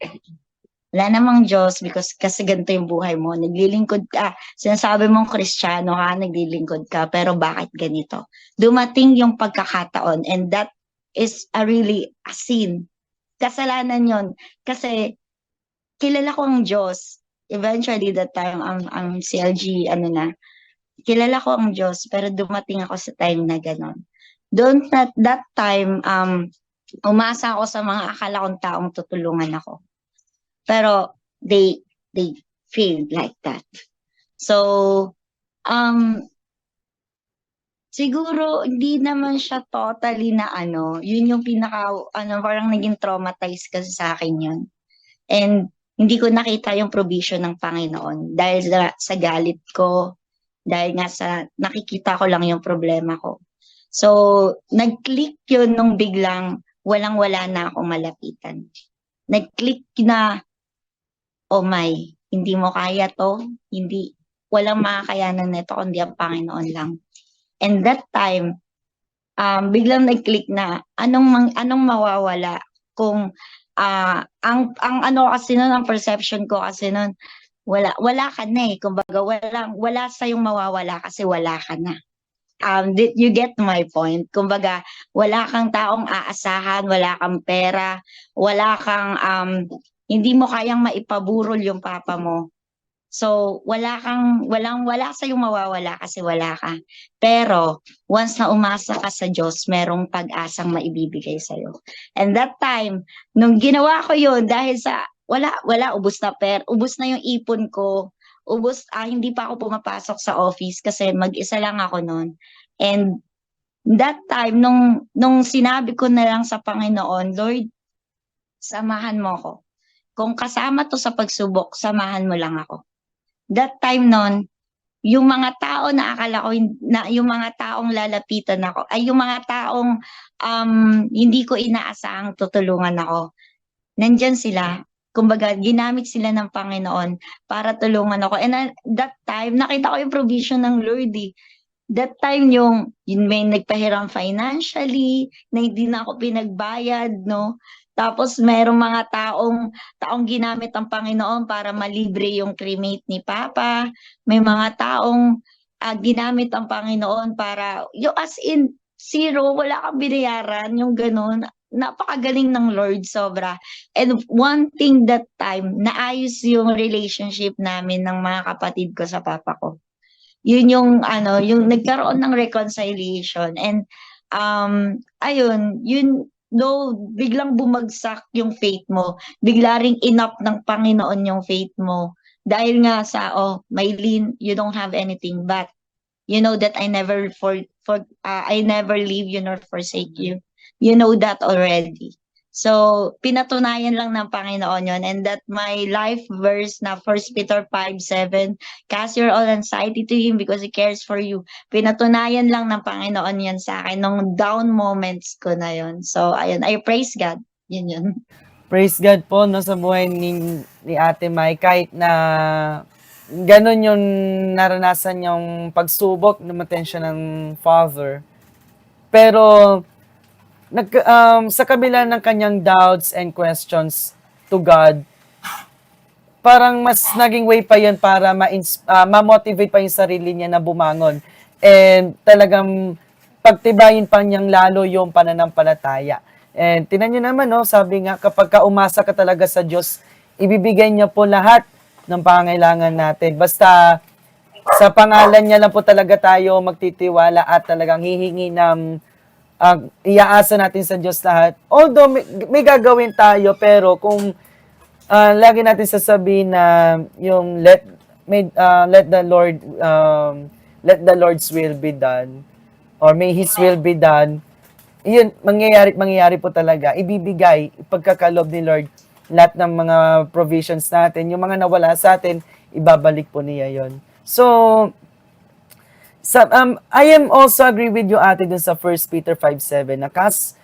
Wala namang Diyos because kasi ganito yung buhay mo. Naglilingkod ka, sinasabi mong Kristiyano ka, naglilingkod ka, pero bakit ganito? Dumating yung pagkakataon and that is really a sin. Kasalanan yon kasi kilala ko ang Diyos. Eventually, that time, ang CLG, kilala ko ang Diyos, pero dumating ako sa time na gano'n. That time, umasa ako sa mga akala kong taong tutulungan ako. Pero, they failed like that. So, siguro, hindi naman siya totally na yun yung parang naging traumatized kasi sa akin yun. And, hindi ko nakita yung provision ng Panginoon dahil sa galit ko, dahil nga sa nakikita ko lang yung problema ko. So, nag-click yun nung biglang walang-wala na akong malapitan. Nag-click na, oh my, hindi mo kaya to, walang makakayanan nito kundi ang Panginoon lang. And that time, biglang nag-click na anong mawawala kung ang kasi nun, ang perception ko kasi nun, wala ka na kumbaga wala sa yung mawawala kasi wala ka na. Did you get my point? Kumbaga, wala kang taong aasahan, wala kang pera, wala kang hindi mo kayang maipaburol yung papa mo. So, wala sa yung mawawala kasi wala ka. Pero, once na umasa ka sa Diyos, merong pag-asang maibibigay sa'yo. And that time, nung ginawa ko yun, dahil sa, wala, ubus na yung ipon ko, hindi pa ako pumapasok sa office kasi mag-isa lang ako noon. And, That time, nung sinabi ko na lang sa Panginoon, Lord, samahan mo ko. Kung kasama to sa pagsubok, samahan mo lang ako. That time nun, yung mga tao na akala ko na yung mga taong lalapitan ako ay yung mga taong hindi ko inaasahang tutulungan ako. Nandyan sila. Kumbaga, ginamit sila ng Panginoon para tulungan ako. And that time, nakita ko yung provision ng Lord eh. That time yung may nagpahiram financially, na hindi na ako pinagbayad, no? Tapos merong mga taong ginamit ang Panginoon para malibre yung cremate ni Papa. May mga taong ginamit ang Panginoon para, yung as in, zero, wala kang binayaran, yung ganun. Napakagaling ng Lord, sobra. And one thing that time, naayos yung relationship namin ng mga kapatid ko sa Papa ko. Yun yung nagkaroon ng reconciliation. And ayun, yun, no, biglang bumagsak yung faith mo, bigla ring inop ng Panginoon yung faith mo. Dahil nga sa, Maylene, you don't have anything, but you know that I never I never leave you nor forsake you. You know that already. So, pinatunayan lang ng Panginoon yon, and that my life verse na 1 Peter 5:7, cast your all anxiety to Him because He cares for you. Pinatunayan lang ng Panginoon yan sa akin nung down moments ko na yon. So, ayun, I praise God. Yun. Praise God po no, sa buhay ni Ate Mai, kahit na ganun yung naranasan yung pagsubok, dumating siya ng father. Pero sa kabila ng kanyang doubts and questions to God, parang mas naging way pa yun para ma-motivate pa yung sarili niya na bumangon. And talagang pagtibayin pa niyang lalo yung pananampalataya. And tinan niyo naman, no, sabi nga, kapag ka umasa ka talaga sa Diyos, ibibigay niya po lahat ng pangailangan natin. Basta sa pangalan niya lang po talaga tayo magtitiwala at talagang hihingi ng iaasa natin sa Diyos lahat. Although may gagawin tayo, pero kung lagi natin sasabihin na yung let the Lord's will be done, or may His will be done, yun, mangyayari po talaga. Ibibigay, pagkakalob ni Lord, lahat ng mga provisions natin, yung mga nawala sa atin, ibabalik po niya yon. So, I am also agree with you, ate, dun sa 1 Peter 5:7, na cast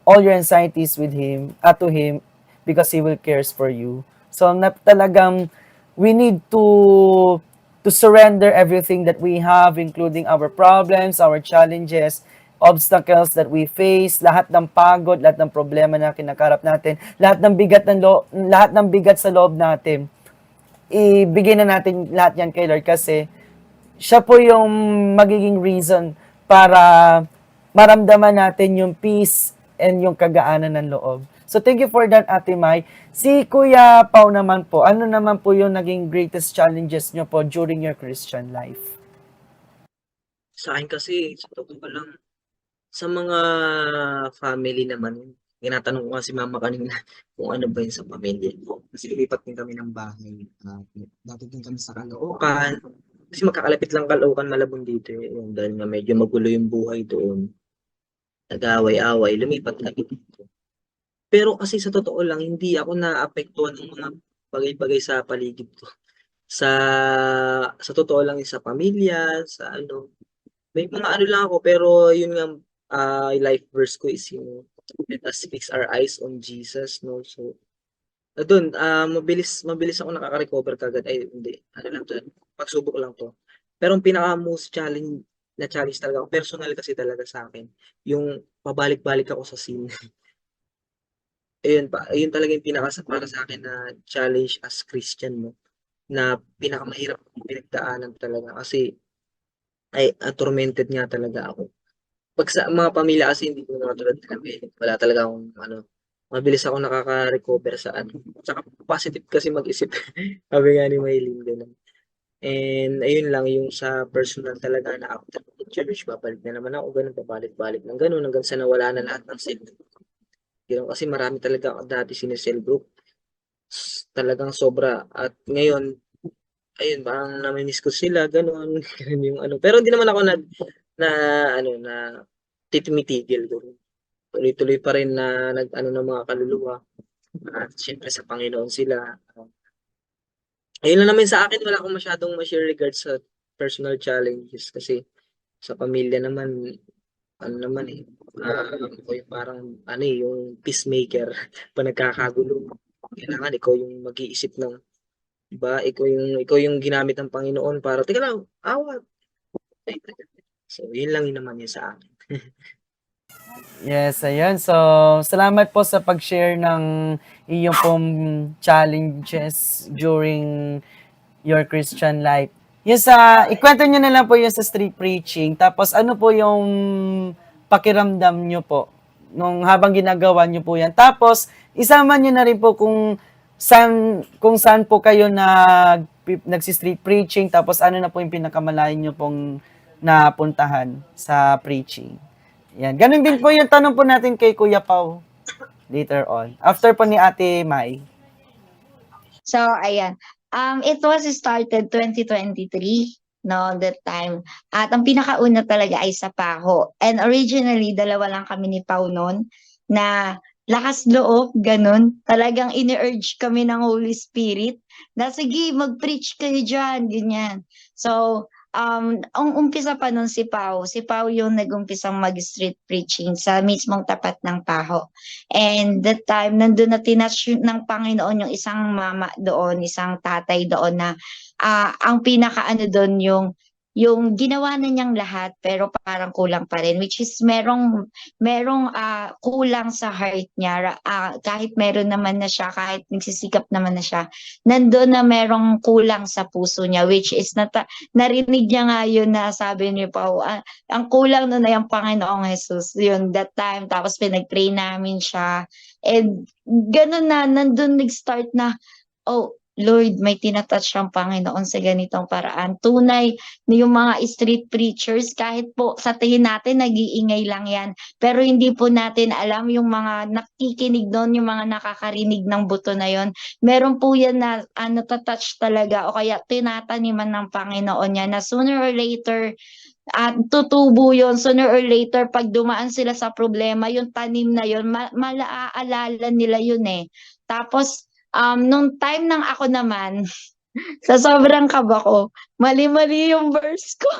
all your anxieties with Him, to Him, because He will cares for you. So, talagang, we need to surrender everything that we have, including our problems, our challenges, obstacles that we face, lahat ng pagod, lahat ng problema na kinakarap natin, lahat ng bigat sa loob natin. Ibigay na natin lahat yan kay Lord, kasi siya po yung magiging reason para maramdaman natin yung peace and yung kagaanan ng loob. So thank you for that, Ate Mai. Si Kuya Pao naman po, ano naman po yung naging greatest challenges nyo po during your Christian life? Sa akin kasi, sa totoo lang, sa mga family naman, tinatanong ko nga si mama kanina kung ano ba yun sa pamilya ko. Kasi lumipat din kami ng bahay. Dati din kami sa Caloocan. Kasi magkakalapit lang Caloocan, Malabon dito. Yung, dahil nga medyo magulo yung buhay doon. Nag-away-away, lumipat kami dito. Pero kasi sa totoo lang, hindi ako naapektuhan ng mga bagay-bagay sa paligid ko. Sa totoo lang, sa pamilya, sa ano. May mga ano lang ako, pero yun nga, life verse ko is yung let us fix our eyes on Jesus, no? So, doon, mabilis ako nakaka-recover kagad. Ay, hindi. Ano lang to, pagsubok lang to. Pero ang pinaka-most challenge talaga ako, personal kasi talaga sa akin, yung pabalik-balik ako sa sin. Ayun talaga yung para sa akin na challenge as Christian, no? Na pinakamahirap kong pinagdaanan talaga kasi tormented nga talaga ako. Pag sa mga pamilya kasi hindi ko naman tulad kami. Wala talaga akong mabilis ako nakaka-recover sa ano. Tsaka positive kasi mag-isip. Sabi nga ni Maylene, ganun. And ayun lang yung sa personal talaga na after church, babalik na naman ako, ganun, pabalik-balik ng ganun, hanggang sa nawala na lahat ng cell group. Ganun, kasi marami talaga ako dati sinesell group. Talagang sobra. At ngayon, ayun, parang namimiss ko sila, ganun, ganun yung ano. Pero hindi naman ako na titumitigil. Tuloy-tuloy pa rin na nag-ano ng mga kaluluwa. At syempre sa Panginoon sila. Ayun lang naman sa akin, wala akong masyadong ma-share regards sa personal challenges kasi sa pamilya naman, ano naman ako yung parang, yung peacemaker. Pa nagkakagulo, kailangan ikaw yung mag-iisip ng, diba? Ikaw yung ginamit ng Panginoon para, teka lang, awat. So, yun lang yun naman yun sa akin. Yes, ayan. So, salamat po sa pag-share ng iyong pong challenges during your Christian life. Yung ikwento nyo na lang po yung sa street preaching. Tapos ano po yung pakiramdam nyo po nung habang ginagawa nyo po yan. Tapos, isama nyo na rin po kung saan po kayo nagsi-street preaching. Tapos ano na po yung pinakamalayo nyo pong napuntahan sa preaching. Yan. Ganun din po yung tanong po natin kay Kuya Pao later on. After po ni Ate Mai. So, ayan. It was started 2023, no, that time. At ang pinakauna talaga ay sa Paho. And originally, dalawa lang kami ni Pao noon na lakas loob, ganun. Talagang ini-urge kami ng Holy Spirit na sige, mag-preach kayo dyan, ganyan. So, ang umpisa pa nun si Pao yung nag-umpisang mag-street preaching sa mismong tapat ng Paho. And that time, nandun na tinatch ng Panginoon yung isang mama doon, isang tatay doon na ang pinaka-ano doon yung ginawa na niyang lahat pero parang kulang pa rin, which is merong kulang sa heart niya, kahit meron naman na siya, kahit nagsisikap naman na siya, nandun na merong kulang sa puso niya, which is narinig niya nga yun na sabi niya pa, ang kulang nun na yung Panginoong Jesus, yun, that time, tapos pinag-pray namin siya, and ganun na, nandun nag-start na, oh, Lord, may tinatouch ang Panginoon sa ganitong paraan. Tunay na yung mga street preachers, kahit po sa tingin natin, nag-iingay lang yan. Pero hindi po natin alam yung mga nakikinig doon, yung mga nakakarinig ng buto na yon. Meron po yan na touch talaga o kaya tinataniman ng Panginoon yan na sooner or later, at tutubo yon, sooner or later pag dumaan sila sa problema, yung tanim na yon, malaalala nila yun eh. Tapos, nung time ng ako naman, sa sobrang kaba ko, mali-mali yung verse ko.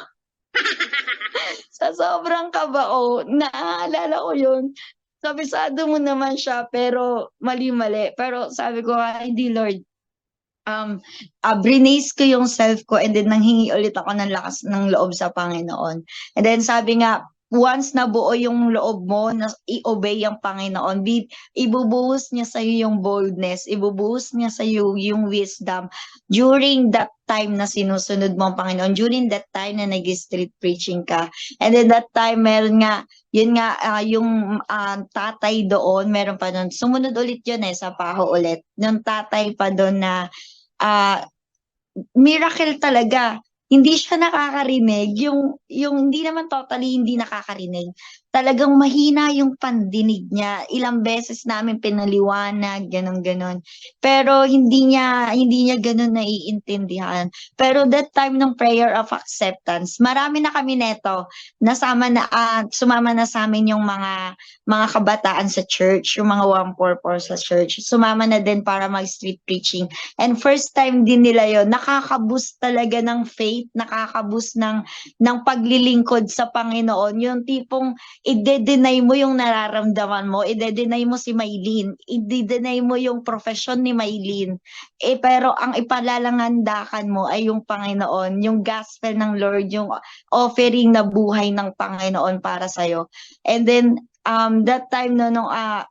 Sa sobrang kaba ko, naalala ko yun. Kabisado mo naman siya, pero mali-mali. Pero sabi ko, hindi Lord, brinace ko yung self ko and then nanghingi ulit ako ng lakas ng loob sa Panginoon. And then sabi nga, once nabuo yung loob mo na i-obey ang Panginoon, ibubuhos niya sa iyo yung boldness, ibubuhos niya sa iyo yung wisdom during that time na sinusunod mo ang Panginoon, during that time na nag-street preaching ka. And then that time, meron nga, yun nga, yung tatay doon, meron pa doon, sumunod ulit yun sa Paho ulit. Yung tatay pa doon na miracle talaga. Hindi siya nakakarinig, yung hindi naman totally hindi nakakarinig. Talagang mahina yung pandinig niya. Ilang beses namin pinaliwanag, ganon. Pero hindi niya ganon naiintindihan. Pero that time ng prayer of acceptance, marami na kami neto, sumama na sa amin yung mga kabataan sa church, yung mga 144 sa church. Sumama na din para mag-street preaching. And first time din nila yon, nakaka-boost talaga ng faith, nakaka-boost ng paglilingkod sa Panginoon. Yung tipong i-deny mo yung nararamdaman mo, i-deny mo si Maylene, i-deny mo yung profession ni Maylene, pero ang ipalalangandakan mo ay yung Panginoon, yung gospel ng Lord, yung offering na buhay ng Panginoon para sa'yo. And then, that time nung a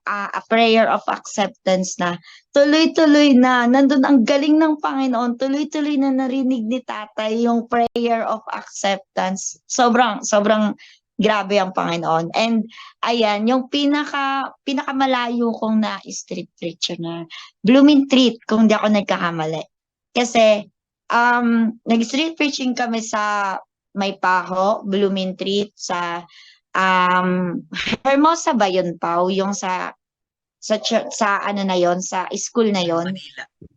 prayer of acceptance na, tuloy-tuloy na, nandun ang galing ng Panginoon, tuloy-tuloy na narinig ni tatay yung prayer of acceptance. Sobrang grabe ang Panginoon. And ayan, yung pinakamalayo kong na street preacher na Blooming-Treat, kung di ako nagkakamali. Kasi nag-street preaching kami sa May Paho, Blooming-Treat, sa Hermosa ba yun, Pao? Yung sa ano na yon, sa school na yon,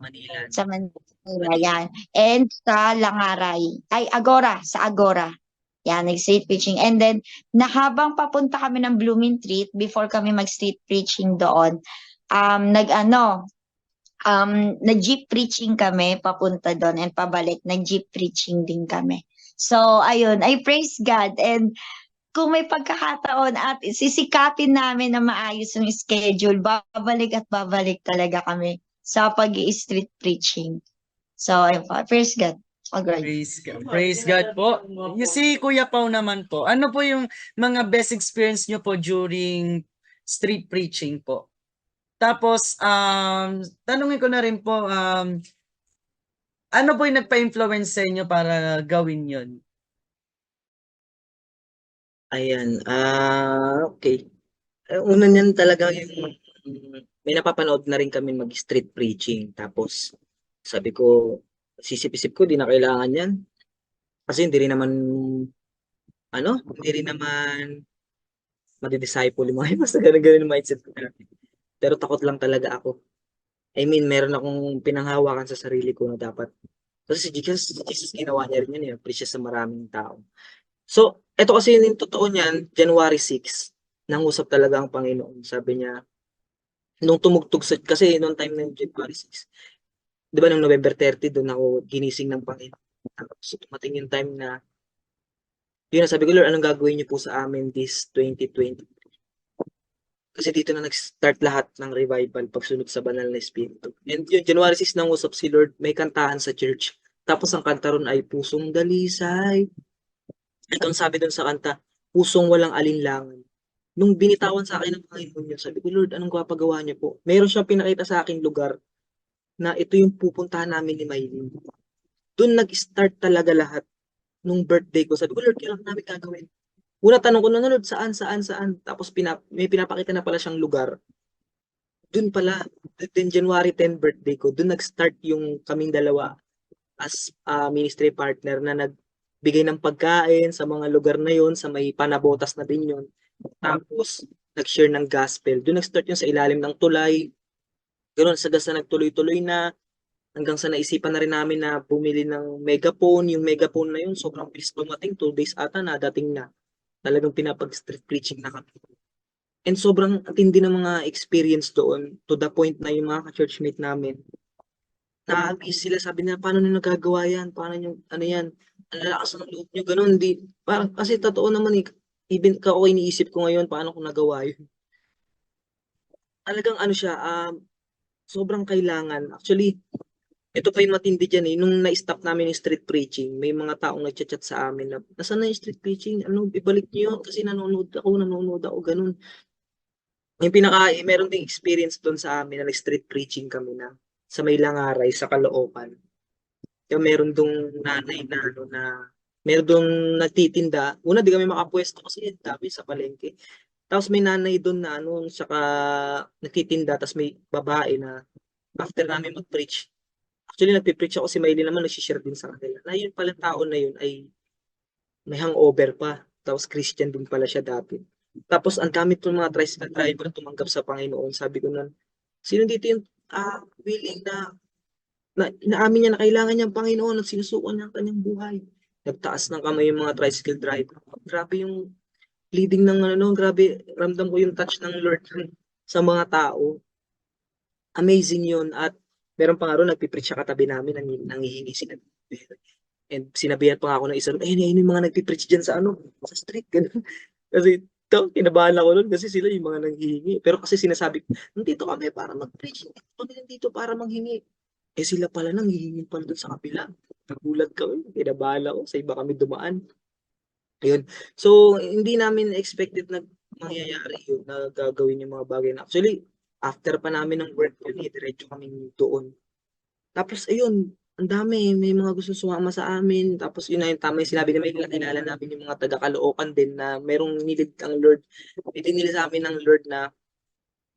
Manila. sa Manila yan. And sa Langaray, sa Agora. Yan, nag-street preaching. And then, habang papunta kami ng Blooming Treat, before kami mag-street preaching doon, nag-jeep preaching kami papunta doon and pabalik, nag-jeep preaching din kami. So, ayun, I praise God. And kung may pagkakataon at sisikapin namin na maayos yung schedule, babalik at babalik talaga kami sa pag-i-street preaching. So, ayun po, praise God. Agree. Praise God po. You see, Kuya Pao naman po, ano po yung mga best experience nyo po during street preaching po? Tapos, tanungin ko na rin po, ano po yung nagpa-influence sa inyo para gawin yun? Ayan, okay. Una niyan talaga yung may napapanood na rin kami mag-street preaching. Tapos sabi ko, sisip-isip ko, di na kailangan yan. Kasi hindi rin naman madidisciple yung mga yun. Basta ganun yung mindset ko. Pero takot lang talaga ako. I mean, meron akong pinanghawakan sa sarili ko na dapat. Kasi si Jesus ginawa niya rin yun, preach siya sa maraming tao. So, ito kasi yung totoo niyan, January 6, nangusap talaga ang Panginoon. Sabi niya, nung tumugtog kasi noong time ng January 6, di ba, nung November 30, doon ako ginising ng Panginoon. So, tumating yung time na, yun na, sabi ko, Lord, anong gagawin niyo po sa amin this 2020? Kasi dito na nag-start lahat ng revival pagsunod sa banal na Espiritu. And yun, January 6, nangusap si Lord, may kantahan sa church. Tapos ang kanta ron ay Pusong Dalisay. Ito ang sabi doon sa kanta, pusong walang alinlangan. Nung binitawan sa akin ng Panginoon yun, sabi ko, Lord, anong papagawa niyo po? Meron siyang pinakita sa akin lugar na ito yung pupuntahan namin ni Maylin. Doon nag-start talaga lahat nung birthday ko. Sabi ko, Lord, kailan namin gagawin? Una tanong ko na, Lord, saan? Tapos may pinapakita na pala siyang lugar. Doon pala, then January 10 birthday ko, doon nag-start yung kaming dalawa as ministry partner na nagbigay ng pagkain sa mga lugar na yon, sa may panabotas na din yon. Tapos nag-share ng gospel. Doon nag-start yun sa ilalim ng tulay. Ganoon, sa na nagtuloy-tuloy na hanggang sa naisipan na rin namin na bumili ng megaphone. Yung megaphone na yun, sobrang bilis dumating. 2 days ata na dating na. Talagang pinapag-street preaching na kami. And sobrang atindi ng mga experience doon, to the point na yung mga ka-churchmate namin, na-amaze sila, sabi nila, paano nyo nagagawa yan? Paano nyo, ano yan? Ang lalakas ng loob nyo, ganun. Di, parang, kasi totoo naman, even ako iniisip ko ngayon, paano ko nagawa yun? Talagang ano siya, sobrang kailangan. Actually, ito pa yung matindi dyan eh. Nung na-stop namin yung street preaching, may mga taong nagchat-chat sa amin na, nasaan na yung street preaching? Ano, ibalik nyo yun kasi nanonood ako, ganun. Yung meron ding experience doon sa amin na nag-street preaching kami na sa may Langaray, sa Caloocan. Yung meron dong nanay na meron dong nagtitinda. Una, di kami makapwesto kasi dami sa palengke. Tapos may nanay doon na saka nagtitinda, tapos may babae na after namin mag-preach. Actually, nagpipreach ako, si Maylin naman nag-share din sa kanila. Na yun pala tao na yun ay may hangover pa. Tapos Christian din pala siya dati. Tapos ang dami itong mga tricycle driver na tumanggap sa Panginoon. Sabi ko nun, sino dito yung willing na inaamin niya na kailangan niya ang Panginoon at sinusukan niya ang kanyang buhay. Nagtaas ng kamay yung mga tricycle driver. Grabe yung leading ng grabe, ramdam ko yung touch ng Lord sa mga tao. Amazing yun. At meron pa nga ron, nagpipreach siya katabi namin, nangihingi sila. And sinabihan pa nga ako ng isa, ayun yung mga nagpipreach dyan sa sa street. Ganun. Kasi kinabahan ako nun kasi sila yung mga nanghihingi. Pero kasi sinasabi ko, nandito kami para mag-preach. Kami nandito para manghingi. Eh sila pala nanghihingi pala doon sa kabila. Nagulat kami. Kinabahan ako. Sa iba kami dumaan. Ayun. So, hindi namin expected na mangyayari yun, na gagawin yung mga bagay na. Actually, after pa namin ng work yun, diretso kami doon. Tapos, ayun, ang dami. May mga gusto sumama sa amin. Tapos, yun na yung tama yung sinabi na may kilala namin yung mga taga-Caloocan din na merong nilid ang Lord. Itinili sa amin ng Lord na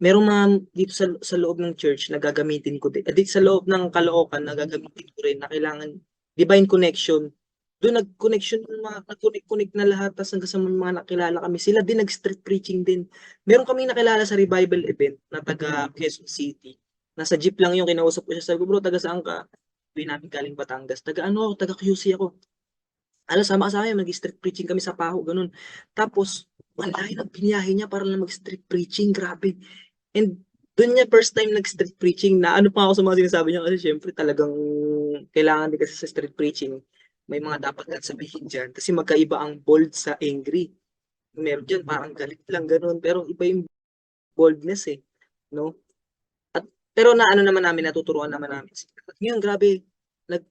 merong mga dito sa loob ng church na gagamitin ko din. Dito sa loob ng Caloocan na gagamitin ko rin na kailangan divine connection. Doon nag-connection, nag-connect na lahat, tapos hanggang sa mga nakilala kami. Sila din nag-street preaching din. Meron kami nakilala sa revival event na taga Quezon City. Nasa jeep lang yung kinausap ko siya. Sabi ko, bro, taga saan ka? Sabi namin galing Batangas. Taga QC ako. Sama ka sa akin, mag-street preaching kami sa Paho, ganun. Tapos, ang layo ng biniyahe niya para lang mag-street preaching, grabe. And doon niya first time nag-street preaching, na ano pa ako sa mga sinasabi niya kasi syempre talagang kailangan din kasi sa street preaching, may mga dapat kang sabihin dyan. Kasi magkaiba ang bold sa angry. Meron dyan parang galit lang ganun, pero iba yung boldness eh, no? At, pero na ano naman namin, natuturuan naman namin. Ngayon, grabe,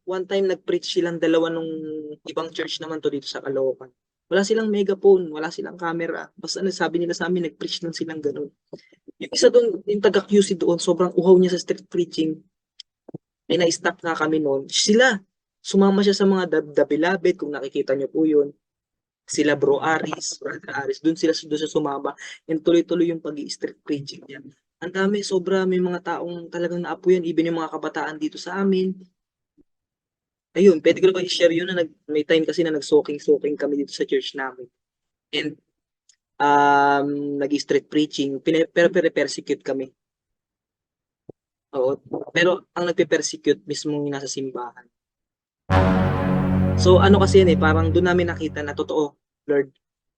one time nag-preach silang dalawa nung ibang church naman to dito sa Caloocan. Wala silang megaphone, wala silang camera. Basta sabi nila sa amin, nag-preach lang silang ganun. Yung isa doon, yung taga-QC doon, sobrang uhaw niya sa street preaching. May na-stop na kami noon. Sumama siya sa mga dabilabit, kung nakikita niyo po yun. Sila Bro Aris, Brother Aris, doon siya sumama. And tuloy-tuloy yung pag-i-street preaching niya. Ang dami, sobra, may mga taong talagang naapo yan, even yung mga kabataan dito sa amin. Ayun, pwede ko na ba i-share yun na may time kasi na nag-soaking kami dito sa church namin. And nag-street preaching, pero persecute kami. Oo, pero ang nagpe-persecute mismo yung nasa simbahan. So ano kasi yan parang doon namin nakita na totoo, Lord,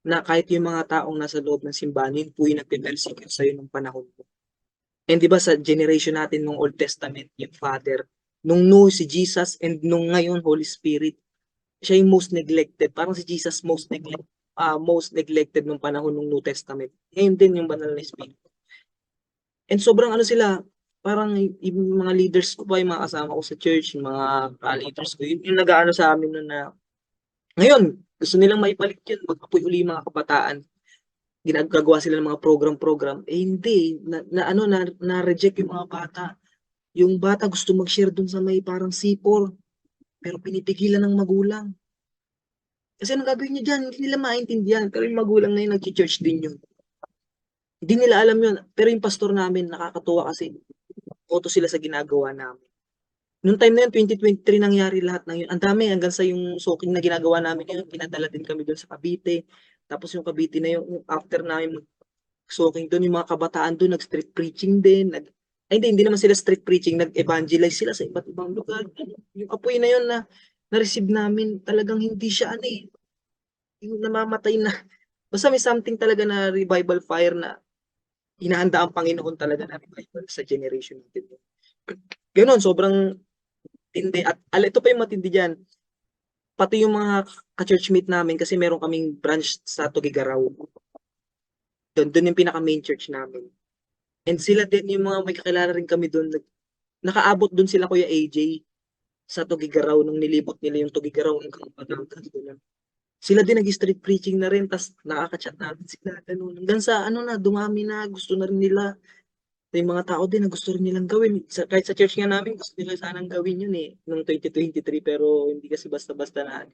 na kahit yung mga taong nasa loob ng simbahan, yun po yung nagpe-persecute sa'yo ng panahon mo. And di ba sa generation natin nung Old Testament, yung Father, nung Noah si Jesus, and nung ngayon Holy Spirit, siya yung most neglected. Parang si Jesus most neglected nung panahon ng New Testament. Ngayon din yung banal na Spirit. And sobrang ano sila, parang yung mga leaders ko pa, yung mga kasama ko sa church, yung mga leaders ko, yung nag-aano sa amin nun na, ngayon, gusto nilang maibalik yun, mag-apoy uli yung mga kabataan. Ginagawa sila ng mga program, hindi, na-reject yung mga bata. Yung bata gusto mag-share dun sa may parang C4, pero pinipigilan ng magulang. Kasi anong gagawin niyo dyan? Hindi nila maintindihan, pero yung magulang na yun, nag-church din yun. Hindi nila alam yun, pero yung pastor namin, nakakatuwa kasi, auto sila sa ginagawa namin. Noong time na yun, 2023 nangyari lahat ng yun. Ang dami, hanggang sa yung soaking na ginagawa namin yun, pinadala din kami doon sa Cavite. Tapos yung Cavite na yung after namin soaking doon, yung mga kabataan doon, nag-street preaching din. Hindi naman sila street preaching, nag-evangelize sila sa iba't ibang lugar. Yung apoy na yun na na-receive namin, talagang hindi siya yung namamatay na. Basta may something talaga na revival fire na hinahanda ang Panginoon talaga na revival sa generation natin. Ganon, sobrang tindi. At ito pa yung matindi dyan. Pati yung mga ka-churchmate namin, kasi meron kaming branch sa Tugigaraw. Doon yung pinaka-main church namin. And sila din, yung mga may kakilala rin kami doon. Nakaabot doon sila Kuya AJ sa Tugigaraw nung nilibot nila yung Tugigaraw hanggang Batangas. Sila din nag-street preaching na rin, tas nakaka-chat natin sila. Ganun. Hanggang sa dumami na, gusto na rin nila. Yung mga tao din na gusto rin nilang gawin. Kahit sa church nga namin, gusto nila sanang gawin yun noong 2023, pero hindi kasi basta-basta na.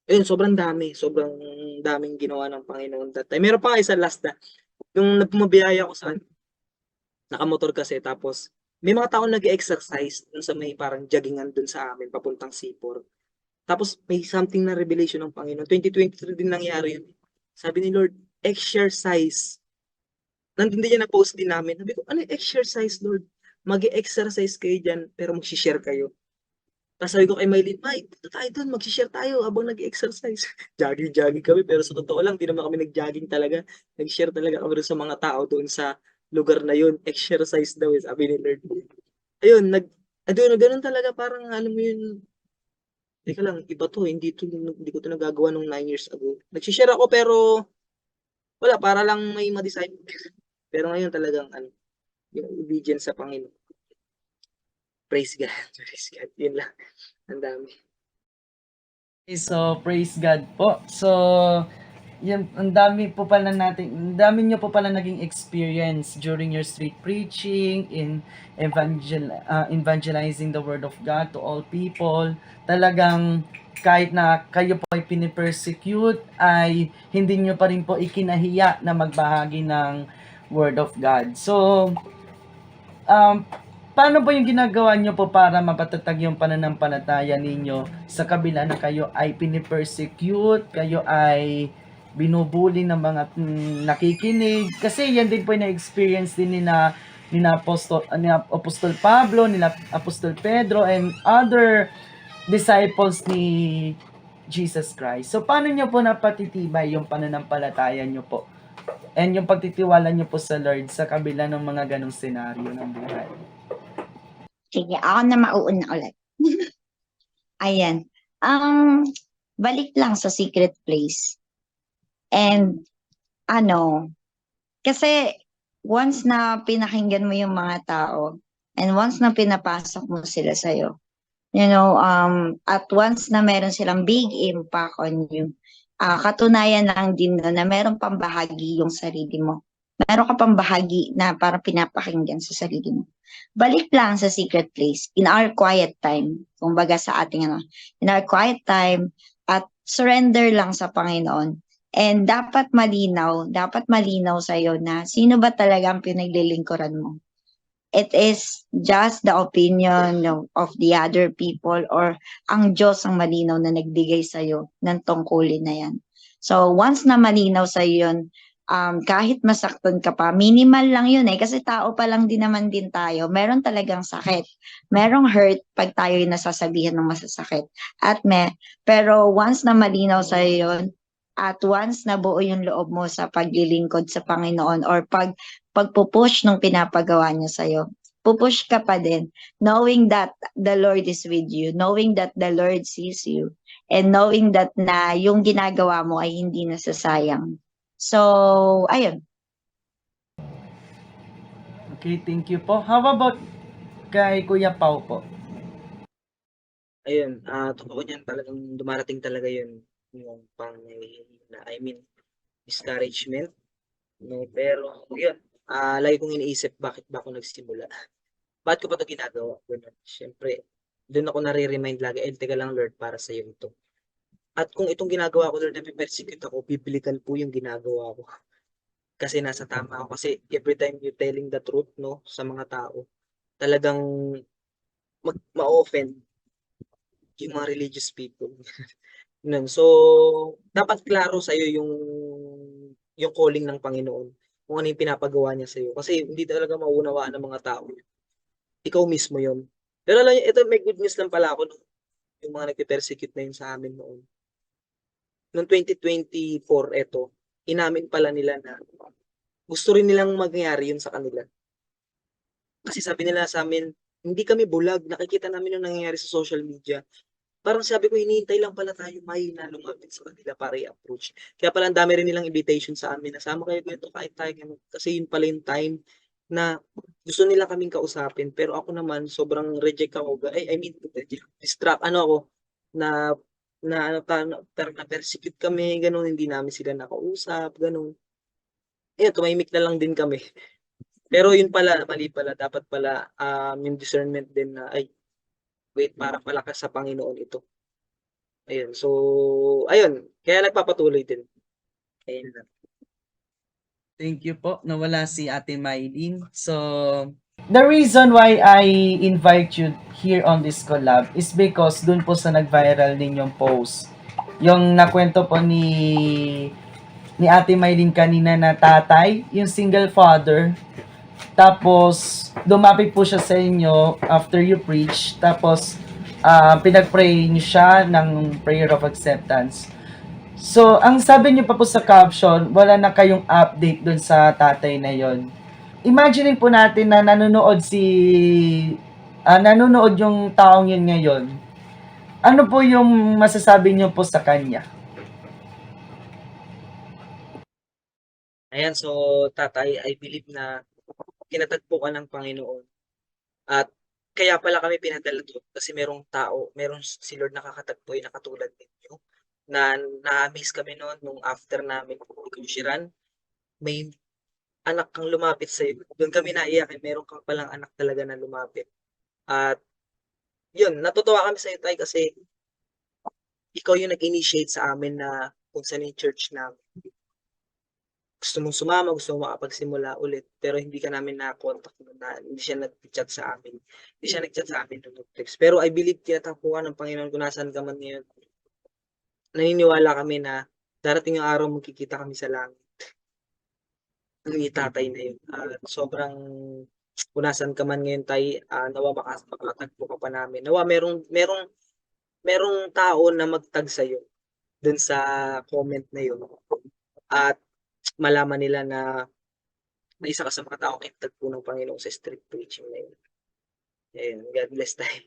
Ayun, sobrang daming ginawa ng Panginoon that time. Meron pa nga isa last na, yung nagpumabiyaya ko saan, nakamotor kasi, tapos may mga tao nag-exercise dun sa may parang joggingan dun sa amin, papuntang Sipor. Tapos may something na revelation ng Panginoon. 2023 din nangyari yun. Sabi ni Lord, exercise. Nandun din yan na post din namin. Sabi ko, ano exercise, Lord? Mag-exercise kayo dyan, pero mag-share kayo. Tapos sabi ko kay Maylin, May, punta tayo doon, mag-share tayo habang nag-exercise. Jogging kami, pero sa totoo lang, di naman kami nag-jogging talaga. Nag-share talaga kami doon sa mga tao doon sa lugar na yun. Exercise daw, sabi ni Lord. Ayun, ganun talaga, parang alam mo yun, teka lang, iba to, hindi ko to nagagawa nung 9 years ago. Nag-share ako, pero wala, para lang may ma-decide. Pero ngayon talagang, yung obedience sa Panginoon. Praise God. Praise God. Yun lang. Ang dami. Okay, so praise God po. So, yan, ang dami nyo po pala naging experience during your street preaching, in evangelizing the word of God to all people. Talagang kahit na kayo po ay pinipersecute, ay hindi nyo pa rin po ikinahiya na magbahagi ng word of God. So, paano po yung ginagawa nyo po para mapatatag yung pananampalataya ninyo sa kabila na kayo ay pinipersecute, kayo ay binubuli ng mga nakikinig? Kasi yan din po yung na-experience din ni Apostol Pablo, ni Apostol Pedro, and other disciples ni Jesus Christ. So, paano nyo po napatitibay yung pananampalataya nyo po? And yung pagtitiwala nyo po sa Lord sa kabila ng mga ganong senaryo ng buhay? Sige, ako na mauuna ulit. Ayan. Balik lang sa secret place. And kasi once na pinakinggan mo yung mga tao, and once na pinapasok mo sila sa'yo, at once na meron silang big impact on you, katunayan lang din na meron pang bahagi yung sarili mo. Meron ka pang bahagi na parang pinapakinggan sa sarili mo. Balik lang sa secret place, in our quiet time, kumbaga sa ating in our quiet time, at surrender lang sa Panginoon. And dapat malinaw sa'yo na sino ba talaga ang pinaglilingkuran mo. It is just the opinion of the other people or ang Diyos ang malinaw na nagbigay sa'yo ng tungkulin na yan. So once na malinaw sa'yo yun, kahit masaktan ka pa, minimal lang yun kasi tao pa lang din naman din tayo. Meron talagang sakit. Merong hurt pag tayo yung nasasabihan ng masasakit. Pero once na malinaw sa'yo yun, at once na buo yung loob mo sa paglilingkod sa Panginoon or pagpupush nung pinapagawa niya sa'yo, pupush ka pa din, knowing that the Lord is with you, knowing that the Lord sees you, and knowing that na yung ginagawa mo ay hindi nasasayang. So, ayun. Okay, thank you po. How about kay Kuya Pao po? Ayun, totoo niyan, talagang dumarating talaga yun, yung discouragement, no? Pero yun, lagi kong iniisip bakit ba ako nagsimula. Bakit ko pa 'to ginagawa? Ganun. Siyempre, doon ako nare-remind lagi, teka lang Lord, para sa'yo ito. At kung itong ginagawa ko, Lord, nape-persecute ako, biblical po yung ginagawa ko. Kasi nasa tama ako. Kasi every time you telling the truth, no, sa mga tao, talagang ma-offend yung mga religious people. Ganun. So, dapat klaro sa'yo yung calling ng Panginoon. Kung ano yung pinapagawa niya sa'yo. Kasi hindi talaga mauunawaan ng mga tao. Ikaw mismo yun. Pero alam niyo, ito may good news lang pala ako, no? Yung mga nagpe-persecute na yun sa amin noon. Noong 2024, eto, inamin pala nila na gusto rin nilang mangyari yun sa kanila. Kasi sabi nila sa amin, hindi kami bulag, nakikita namin yung nangyayari sa social media. Parang sabi ko, hinihintay lang pala tayo may na lumapit sa kanila para i-approach. Kaya pala ang dami rin nilang invitation sa amin, nasama kayo ganito, kain tayo, ganun. Kasi yun pala yung time na gusto nila kaming kausapin. Pero ako naman, sobrang reject ako. Distract, ako, na parang na-persecute kami, ganun, hindi namin sila nakausap, ganun. Ayun, tumahimik na lang din kami. Pero yun pala, mali pala, dapat pala yung discernment din na, wait, para palakas sa Panginoon ito. Ayun, so, ayun, kaya nagpapatuloy din. Ayun lang. Thank you po. Nawala si Ate Maylene. So, the reason why I invite you here on this collab is because dun po sa nag-viral ninyong post, yung nakwento po ni Ate Maylene kanina na tatay, yung single father, tapos dumapit po siya sa inyo after you preach, tapos pinag-pray niyo siya ng prayer of acceptance. So, ang sabi niyo pa po sa caption, wala na kayong update dun sa tatay na yon. Imagine po natin na nanonood yung taong yun ngayon. Ano po yung masasabi niyo po sa kanya? Ayan, so, tatay, I believe na tinatagpo ka ng Panginoon. At kaya pala kami pinadala doon kasi merong si Lord nakakatagpo na katulad ninyo na na-amaze kami noon nung after namin ikusiran, may anak kang lumapit sa iyo. Doon kami naiyak, meron kang palang anak talaga na lumapit. At yun, natutuwa kami sa iyo, tay, kasi ikaw yung nag-initiate sa amin na kung saan yung church namin. Gusto mong sumama, gusto mong makapagsimula ulit, pero hindi ka namin na-contact na hindi siya nag-chat sa amin. Hindi siya nag-chat sa amin nung text. Pero I believe tinatapuan ng Panginoon kung nasaan ka man ngayon. Naniniwala kami na darating yung araw magkikita kami sa langit. Ang itatay na yun. Sobrang kung nasaan ka man ngayon, tay, nawa makatagpo ka pa namin. Nawa merong tao na magtag sa'yo dun sa comment na yun. At malaman nila na isa ka sa mga taong kinatagpo ng Panginoon sa street preaching na yun. Ayun, God bless tayo.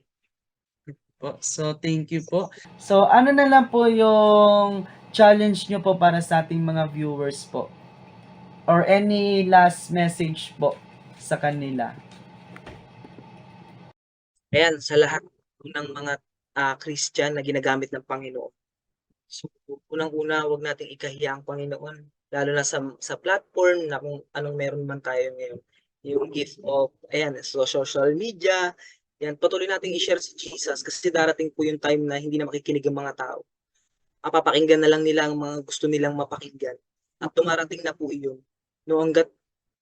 Po. So, thank you po. So, ano na lang po yung challenge nyo po para sa ating mga viewers po? Or any last message po sa kanila? Ayan, sa lahat ng mga Christian na ginagamit ng Panginoon. So, unang-una, huwag nating ikahiya ang Panginoon. Lalo na sa platform na kung anong meron man tayo ngayon. Yung gift of, ayan, social media. Yan, patuloy nating i-share si Jesus kasi darating po yung time na hindi na makikinig ang mga tao. Papakinggan na lang nila ang mga gusto nilang mapakinggan. At dumarating na po iyon. No, hanggat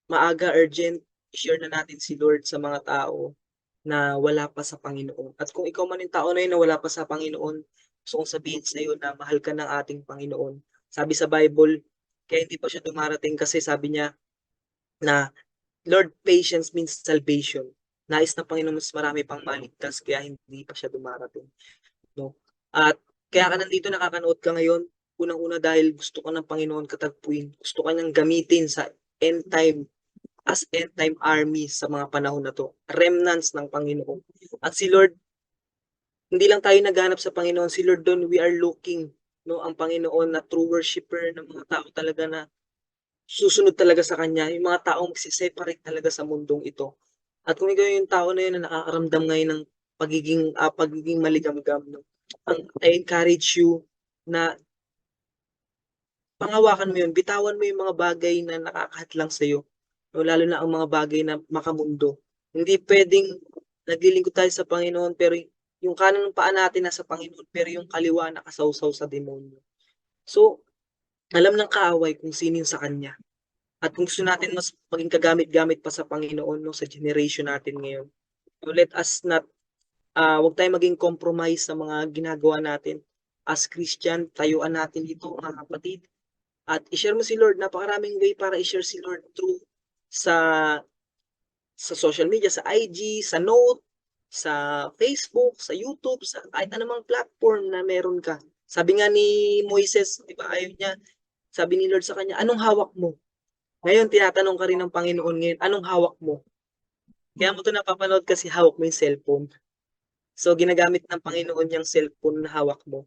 maaga, urgent, i-share na natin si Lord sa mga tao na wala pa sa Panginoon. At kung ikaw man yung tao na yun na wala pa sa Panginoon, gusto kong sabihin sa iyo na mahal ka ng ating Panginoon. Sabi sa Bible, kaya hindi pa siya dumarating kasi sabi niya na Lord, patience means salvation. Nais ng Panginoon mas marami pang maligtas kaya hindi pa siya dumarating. No? At kaya ka nandito, nakakanood ka ngayon, unang-una dahil gusto ka ng Panginoon katagpuin. Gusto ka niyang gamitin sa end time, as end time army sa mga panahon na to. Remnants ng Panginoon. At si Lord, hindi lang tayo naghanap sa Panginoon, si Lord doon, we are looking, no, ang Panginoon na true worshipper ng mga tao talaga na susunod talaga sa Kanya, yung mga taong magsiseparate talaga sa mundong ito. At kung ikaw yung tao na yun na nakakaramdam ngayon ng pagiging maligamgam, no? I encourage you na panghawakan mo yun, bitawan mo yung mga bagay na nakakahadlang sa'yo, no? Lalo na ang mga bagay na makamundo. Hindi pwedeng naglilingkod tayo sa Panginoon, pero yung kanan ng paa natin nasa Panginoon, pero yung kaliwa nakasawsaw sa demonyo. So, alam ng kaaway kung sino yung sa Kanya. At kung gusto natin mas maging kagamit-gamit pa sa Panginoon, no, sa generation natin ngayon, so let us not, huwag tayo maging compromise sa mga ginagawa natin. As Christian, tayuan natin ito, mga kapatid. At i-share mo si Lord. Napakaraming way para i-share si Lord through sa social media, sa IG, sa Note, sa Facebook, sa YouTube, sa kahit anumang platform na meron ka. Sabi nga ni Moises, di ba, ayaw niya, sabi ni Lord sa kanya, anong hawak mo? Ngayon, tinatanong ka rin ng Panginoon ngayon, anong hawak mo? Kaya mo ito napapanood kasi hawak mo yung cellphone. So, ginagamit ng Panginoon yung cellphone na hawak mo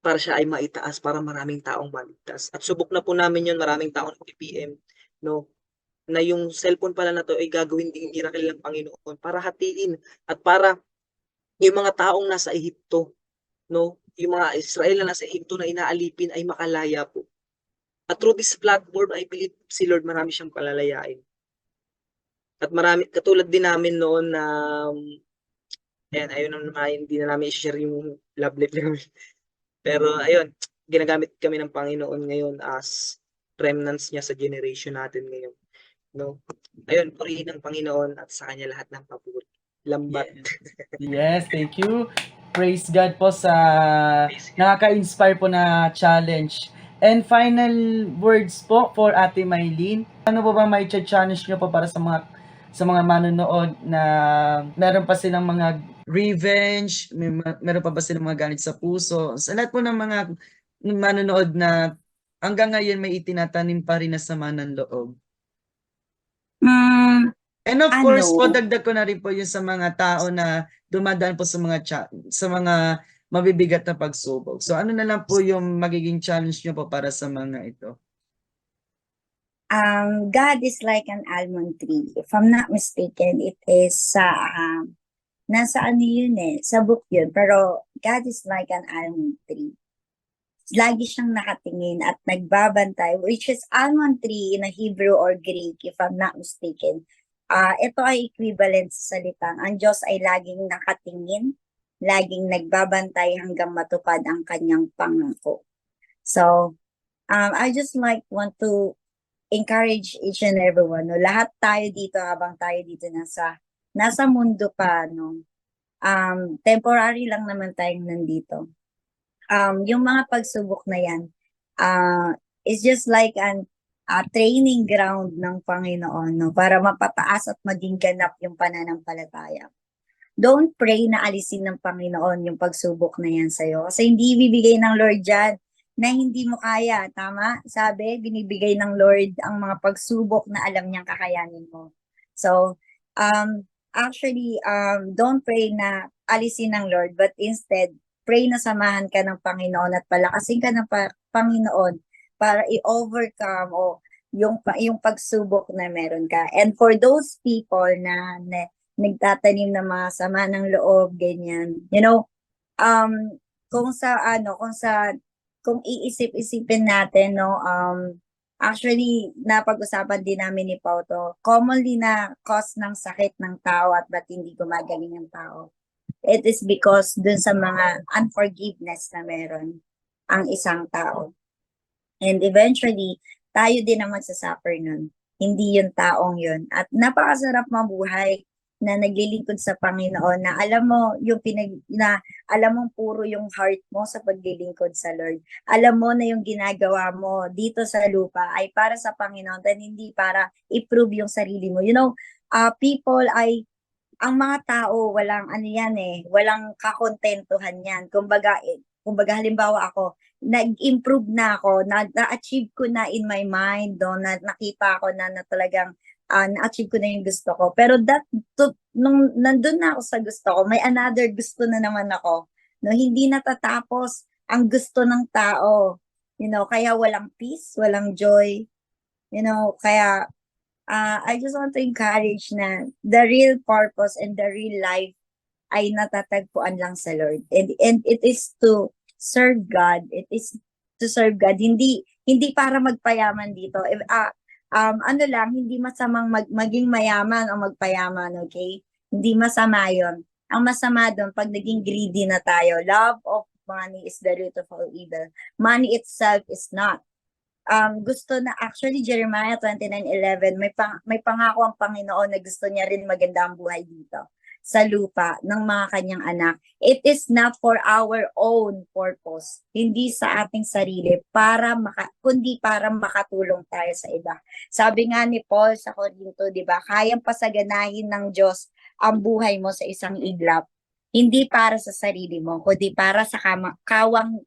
para siya ay maitaas, para maraming taong maligtas. At subok na po namin yun, maraming taong PPM, no? Na yung cellphone pala na to ay gagawin din miracle ng Panginoon para hatiin at para yung mga taong nasa Ehipto, no? Yung mga Israel na nasa Ehipto na inaalipin ay makalaya po. At through this platform, I believe si Lord marami siyang palalayain. At marami, katulad din namin noon na, ayun naman, hindi na namin i-share yung love life namin. Pero ayun, ginagamit kami ng Panginoon ngayon as remnants niya sa generation natin ngayon. No? Ayun, purihin ng Panginoon at sa Kanya lahat ng papuri. Lambat. Yes, thank you. Praise God po sa nakaka-inspire po na challenge. And final words po for Ate Maylene. Ano po ba may challenge nyo po para sa mga manonood na meron pa silang mga revenge, meron pa ba silang mga galit sa puso? Sa lahat po ng mga manonood na hanggang ngayon may itinatanim pa rin na sama ng loob. And of course po, dagdag ko na rin po yung sa mga tao na dumadaan po sa mga mabibigat na pagsubok. So ano na lang po yung magiging challenge nyo po para sa mga ito? God is like an almond tree. If I'm not mistaken, it is nasa ano yun sa book yun. Pero God is like an almond tree. Lagi siyang nakatingin at nagbabantay, which is almond tree in a Hebrew or Greek, if I'm not mistaken. Ito ay equivalent sa salitang, ang Diyos ay laging nakatingin, laging nagbabantay hanggang matupad ang kanyang pangako. So, I just want to encourage each and everyone, no? Lahat tayo dito, habang tayo dito nasa mundo pa, no? Temporary lang naman tayong nandito. Yung mga pagsubok na yan, is just like an training ground ng Panginoon, no? Para mapataas at maging ganap yung pananampalataya. don't pray na alisin ng Panginoon yung pagsubok na yan sa'yo. Kasi hindi ibibigay ng Lord yan na hindi mo kaya. Tama? Sabi, binibigay ng Lord ang mga pagsubok na alam niyang kakayanin mo. So, actually, don't pray na alisin ng Lord, but instead, pray na samahan ka ng Panginoon at palakasin ka ng Panginoon para i-overcome o yung pagsubok na meron ka. And for those people na nagtatanim ng mga sama ng loob, ganyan, kung iisip-isipin natin, actually, napag-usapan din namin ni Pao to, commonly na cause ng sakit ng tao at ba't hindi gumagaling ang tao. It is because dun sa mga unforgiveness na meron ang isang tao. And eventually, tayo din ang magsasuffer nun. Hindi yung taong yun. At napakasarap mabuhay na naglilingkod sa Panginoon na alam mo alam mo puro yung heart mo sa paglilingkod sa Lord. Alam mo na yung ginagawa mo dito sa lupa ay para sa Panginoon at hindi para i-prove yung sarili mo. People ang mga tao walang walang kakontentuhan yan. Kumbaga halimbawa ako, nag-improve na ako, na-achieve ko na in my mind, na nakita ko na talagang na-achieve ko na yung gusto ko. Pero nung nandun na ako sa gusto ko, may another gusto na naman ako. Hindi natatapos ang gusto ng tao. Kaya walang peace, walang joy. Kaya I just want to encourage na the real purpose and the real life ay natatagpuan lang sa Lord. And it is to serve God. It is to serve God. Hindi para magpayaman dito. Hindi masamang maging mayaman o magpayaman, okay? Hindi masama yon. Ang masama doon, pag naging greedy na tayo, love of money is the root of all evil. Money itself is not. Gusto na, actually, Jeremiah 29:11, may pangako ang Panginoon na gusto niya rin maganda ang buhay dito sa lupa ng mga kanyang anak. It is not for our own purpose, hindi sa ating sarili, kundi para makatulong tayo sa iba. Sabi nga ni Paul sa Corinto, di ba, kayang pasaganahin ng Diyos ang buhay mo sa isang iglap, hindi para sa sarili mo, kundi para sa kawang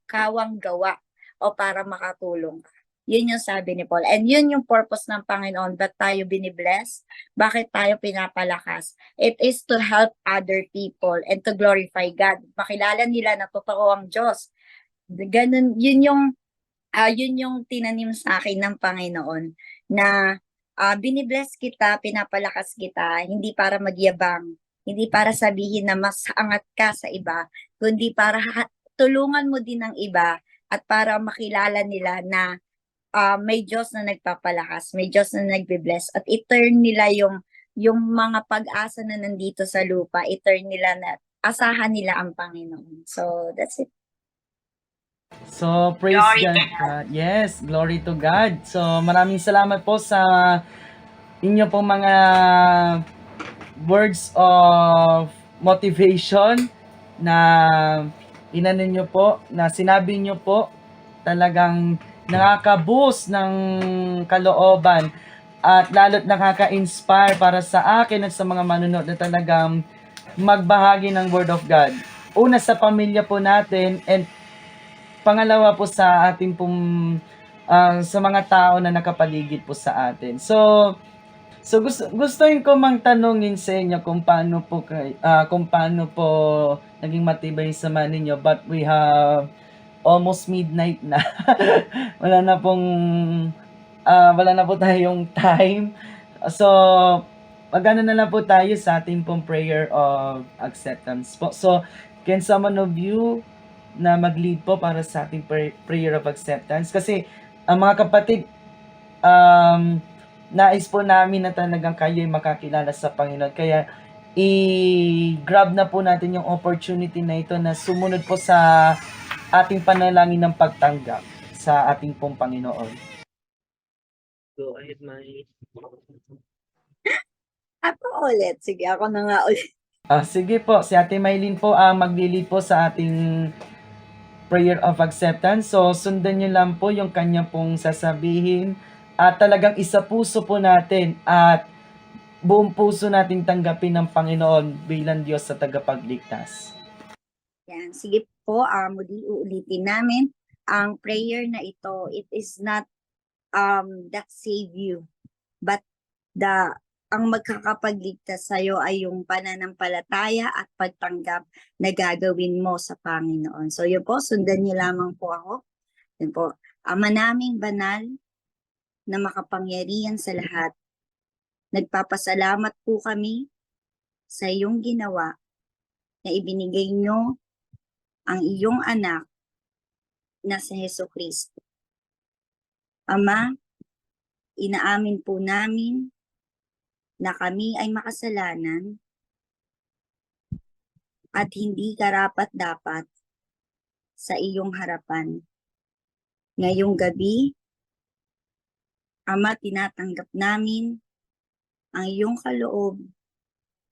gawa o para makatulong ka. Yun yung sabi ni Paul. And yun yung purpose ng Panginoon. Ba't tayo binibless? Bakit tayo pinapalakas? It is to help other people and to glorify God. Makilala nila na totoo ang Diyos. Ganun, yun yung tinanim sa akin ng Panginoon na binibless kita, pinapalakas kita, hindi para magyabang, hindi para sabihin na mas angat ka sa iba, kundi para tulungan mo din ang iba at para makilala nila na may Diyos na nagpapalakas, may Diyos na nagbe-bless at i-turn nila yung mga pag-asa na nandito sa lupa, i-turn nila na asahan nila ang Panginoon. So, that's it. So, praise God. Yes, glory to God. So, maraming salamat po sa inyo pong mga words of motivation na inano nyo po, na sinabi nyo po, talagang nakaka-boost ng kalooban at lalo't nakaka-inspire para sa akin at sa mga manunod na talagang magbahagi ng Word of God. Una sa pamilya po natin and pangalawa po sa ating sa mga tao na nakapaligid po sa atin. So gustuin ko mang tanungin sa inyo kung paano po naging matibay yung sama ninyo, but we have almost midnight na. wala na po tayong time. So, magano na lang po tayo sa ating pong prayer of acceptance po. So, can someone of you na mag-lead po para sa ating prayer of acceptance? Kasi, mga kapatid, nais po namin na talagang kayo'y makakilala sa Panginoon. Kaya, i-grab na po natin yung opportunity na ito na sumunod po sa ating panalangin ng pagtanggap sa ating pong Panginoon. Go ahead, Mai. Ako ulit. Sige, ako na nga ulit. Sige po, si Ate Maylin po ang maglilid po sa ating prayer of acceptance. So, sundan niyo lang po yung kanya pong sasabihin at talagang isa puso po natin at buong puso nating tanggapin ng Panginoon bilang Diyos sa tagapagligtas. Yan. Sige po, muli uulitin namin ang prayer na ito. It is not that save you, but ang magkakapagligtas sa'yo ay yung pananampalataya at pagtanggap na gagawin mo sa Panginoon. So yun po, sundan niyo lamang po ako. Yun po, Ama naming banal na makapangyarihan sa lahat, nagpapasalamat po kami sa iyong ginawa na ibinigay nyo ang iyong anak na si Jesucristo. Ama, inaamin po namin na kami ay makasalanan at hindi karapat-dapat sa iyong harapan. Ngayong gabi, Ama, tinatanggap namin ang iyong kaloob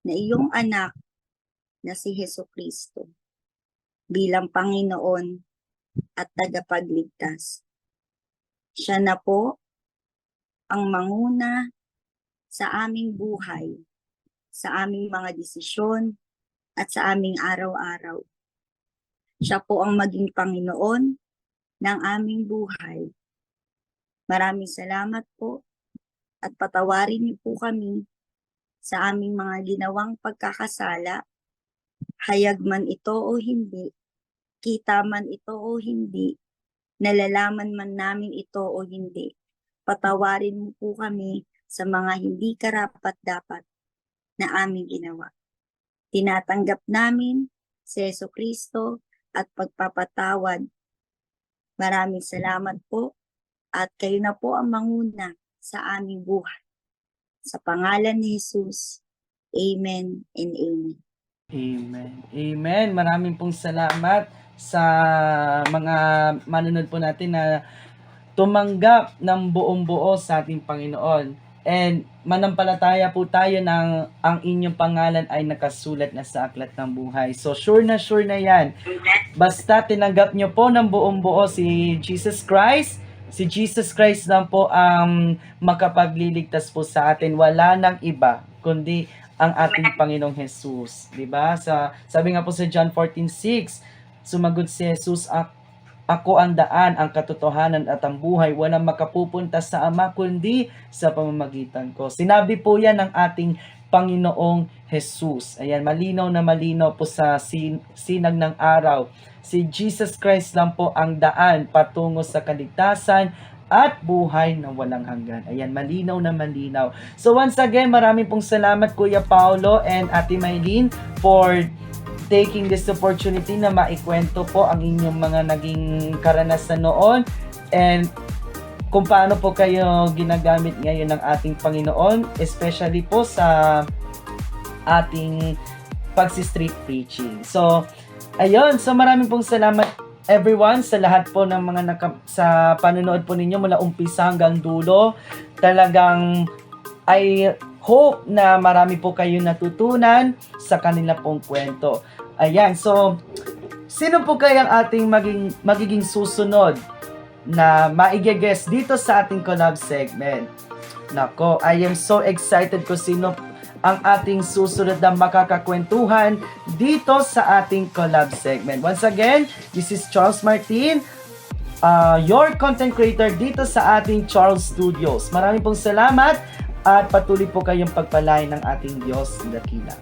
na iyong anak na si Jesucristo bilang Panginoon at tagapagligtas. Siya na po ang manguna sa aming buhay, sa aming mga desisyon, at sa aming araw-araw. Siya po ang maging Panginoon ng aming buhay. Maraming salamat po at patawarin niyo po kami sa aming mga ginawang pagkakasala, hayag man ito o hindi, kita man ito o hindi, nalalaman man namin ito o hindi. Patawarin mo po kami sa mga hindi karapat-dapat na aming ginawa. Tinatanggap namin si Jesucristo at pagpapatawad. Maraming salamat po at kayo na po ang manguna sa aming buhay. Sa pangalan ni Jesus, Amen and Amen. Amen. Amen. Maraming pong salamat sa mga manunod po natin na tumanggap ng buong buo sa ating Panginoon. And manampalataya po tayo ng ang inyong pangalan ay nakasulat na sa aklat ng buhay. So sure na yan. Basta tinanggap nyo po ng buong buo si Jesus Christ. Si Jesus Christ lang po ang makapagliligtas po sa atin. Wala nang iba kundi ang ating Panginoong Jesus. Diba? Sabi nga po sa John 14:6, sumagot si Jesus, ako ang daan, ang katotohanan at ang buhay. Walang makapupunta sa Ama kundi sa pamamagitan ko. Sinabi po yan ng ating Panginoong Jesus. Ayan, malinaw na malinaw po sa sinag ng araw. Si Jesus Christ lang po ang daan patungo sa kaligtasan at buhay na walang hanggan. Ayan, malinaw na malinaw. So once again, maraming pong salamat Kuya Paolo and Ate Maylene for taking this opportunity na maikwento po ang inyong mga naging karanasan noon and kung paano po kayo ginagamit ngayon ng ating Panginoon, especially po sa ating pagsi-street preaching. So, ayun. So, maraming pong salamat everyone sa lahat po ng mga sa panonood po ninyo mula umpisa hanggang dulo. Talagang I hope na marami po kayo natutunan sa kanila pong kwento. Ayan, so sino po kayang ating magiging susunod na maigegest dito sa ating collab segment? Nako, I am so excited kung sino ang ating susunod na makakakwentuhan dito sa ating collab segment. Once again, this is Charles Martin, your content creator dito sa ating Charles Studios. Maraming pong salamat at patuloy po kayong pagpalain ng ating Diyos dakila.